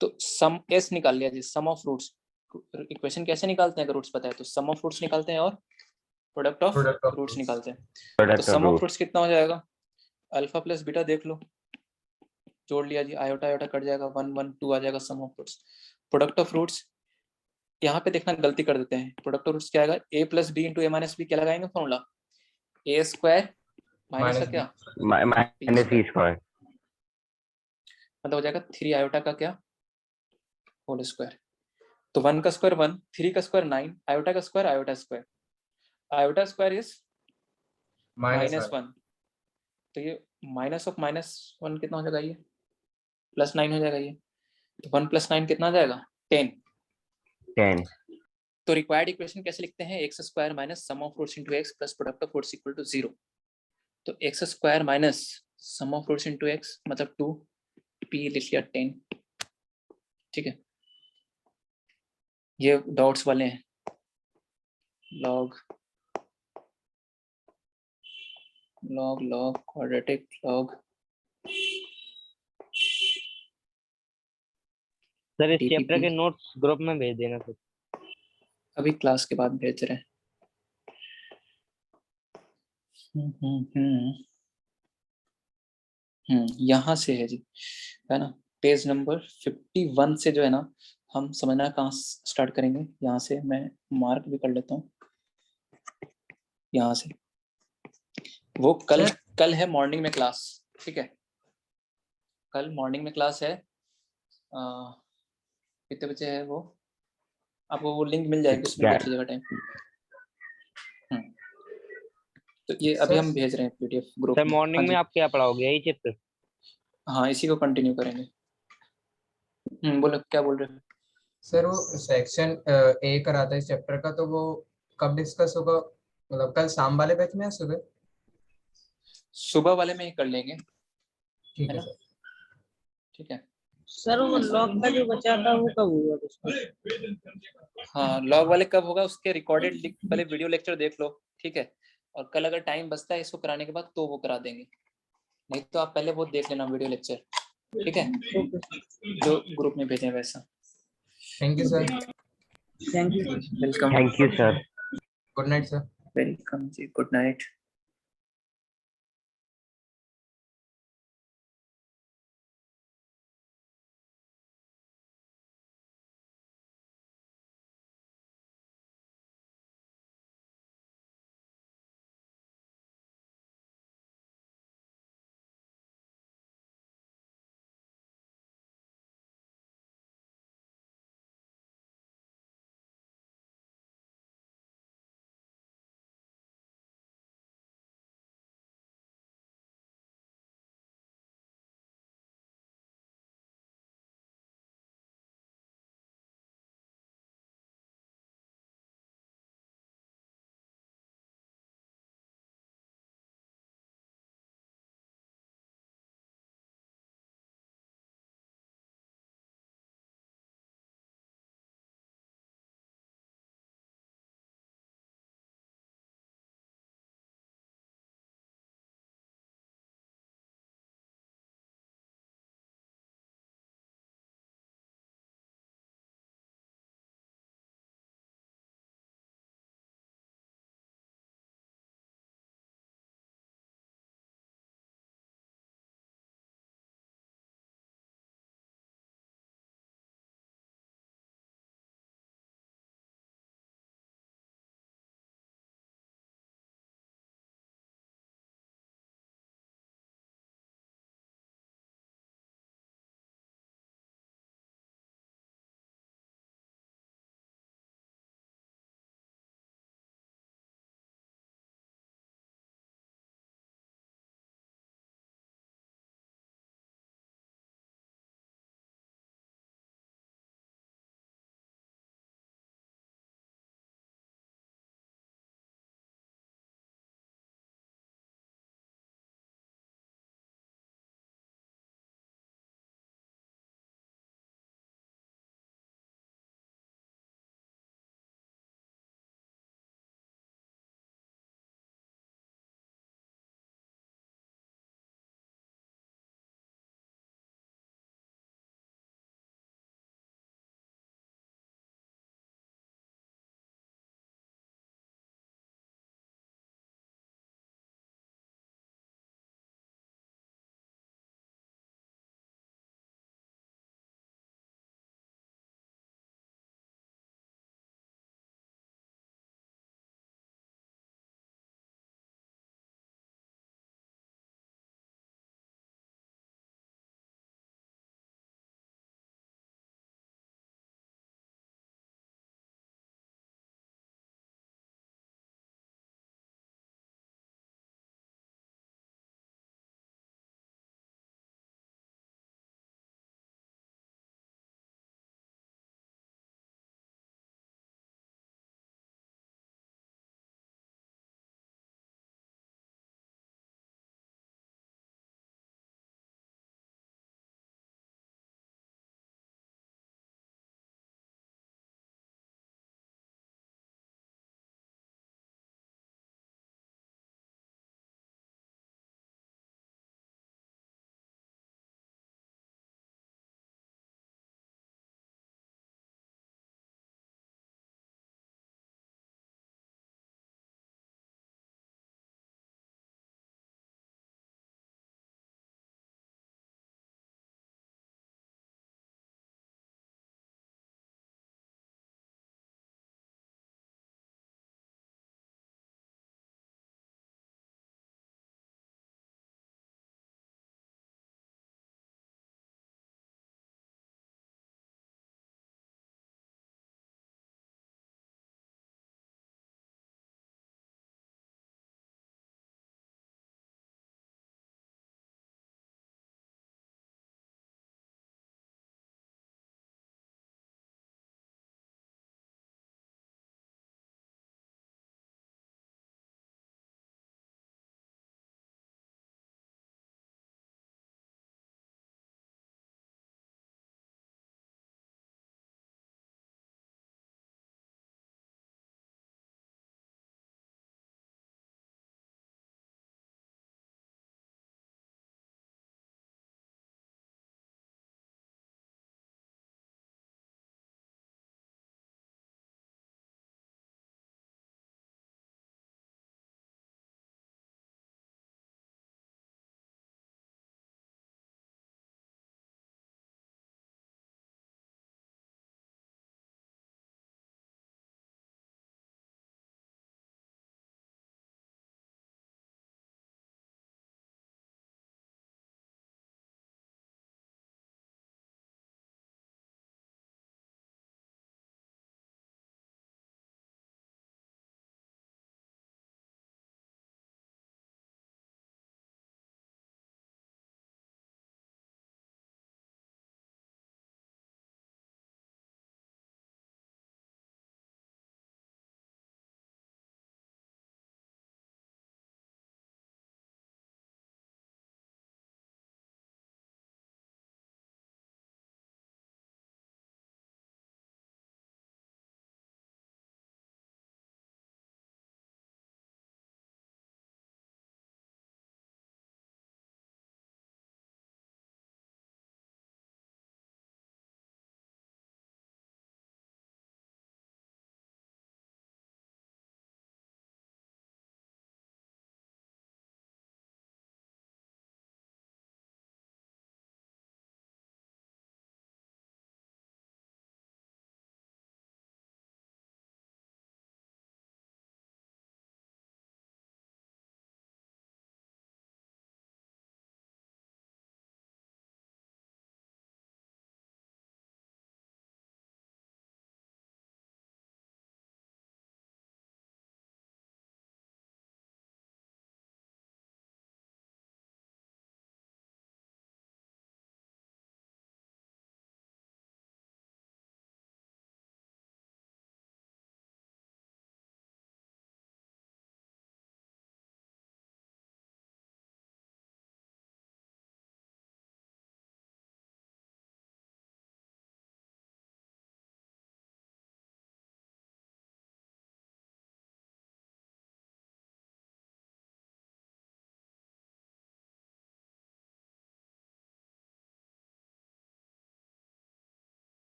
तो सम एस निकाल लिया जी, सम ऑफ रूट्स। इक्वेशन कैसे निकालते हैं अगर रूट्स पता है तो? सम ऑफ रूट्स निकालते हैं और प्रोडक्ट ऑफ रूट्स निकालते हैं। तो product of sum of root. Roots कितना हो जाएगा? अल्फा प्लस बीटा देख लो, जोड़ लिया जी, आयोटा आयोटा कट जाएगा, 1 1 2 आ जाएगा sum of roots. Product of roots यहाँ पे देखना गलती कर देते हैं। प्रोडक्ट ऑफ रूट्स क्या आएगा? a plus b into A minus b. क्या लगाएंगे फॉर्मूला? ए स्क्वायर माइनस का क्या? -3 स्क्वायर। मतलब हो जाएगा 3 आयोटा का क्या? Whole square. तो 1 का स्क्वायर 1, 3 का स्क्वायर 9, आयोटा का square iota square. Iota square is -1। तो ये माइनस ऑफ -1 कितना हो जाएगा? ये +9 हो जाएगा। ये तो 1 + 9 कितना आ जाएगा? 10। 10। तो रिक्वायर्ड इक्वेशन कैसे लिखते हैं? X square minus sum of roots into x plus product of roots equal to 0। तो x square minus sum of roots into x मतलब 2, p लिख लिया 10। ठीक है, ये डॉट्स वाले हैं। Log log log quadratic log. Sir इस DPP चैप्टर के नोट्स ग्रुप में भेज देना सर। अभी क्लास के बाद भेज रहे हैं। यहाँ से है जी, है ना? पेज नंबर 51 से जो है ना, हम समझना कहाँ स्टार्ट करेंगे। यहाँ से मैं मार्क भी कर लेता हूँ। यहाँ से वो कल है मॉर्निंग में क्लास। ठीक है, कल मॉर्निंग में क्लास है। कितने बजे है वो? आपको वो लिंक मिल जाएगी, उसमें देख लीजिएगा टाइम। तो ये अभी हम भेज रहे हैं पीडीएफ ग्रुप सर में। मॉर्निंग में आप क्या पढ़ाओगे? यही चैप्टर? हाँ, इसी को कंटिन्यू करेंगे। बोलो, क्या बोल रहे हो? सर वो सेक्शन ए कराता है इस चैप्टर का, तो वो कब डिस्कस होगा? मतलब कल शाम वाले बैच में या सुबह? सुबह वाले में ही कर लेंगे, ठीक है है ना? सर। ठीक है, सर वो लॉग का जो बचा था वो कब हुआ उसका? हाँ लॉग वाले कब होगा उसके रिकॉर्डेड पहले वीडियो लेक्चर देख लो, ठीक है, और कल अगर टाइम बचता है इसको कराने के बाद तो वो करा देंगे, नहीं तो आप पहले वो देख लेना वीडियो लेक्चर, ठीक है, जो ग्रुप में भेजे वैसा। Thank you sir. Thank you. Welcome. Thank you sir. Good night sir. Welcome जी, गुड नाइट।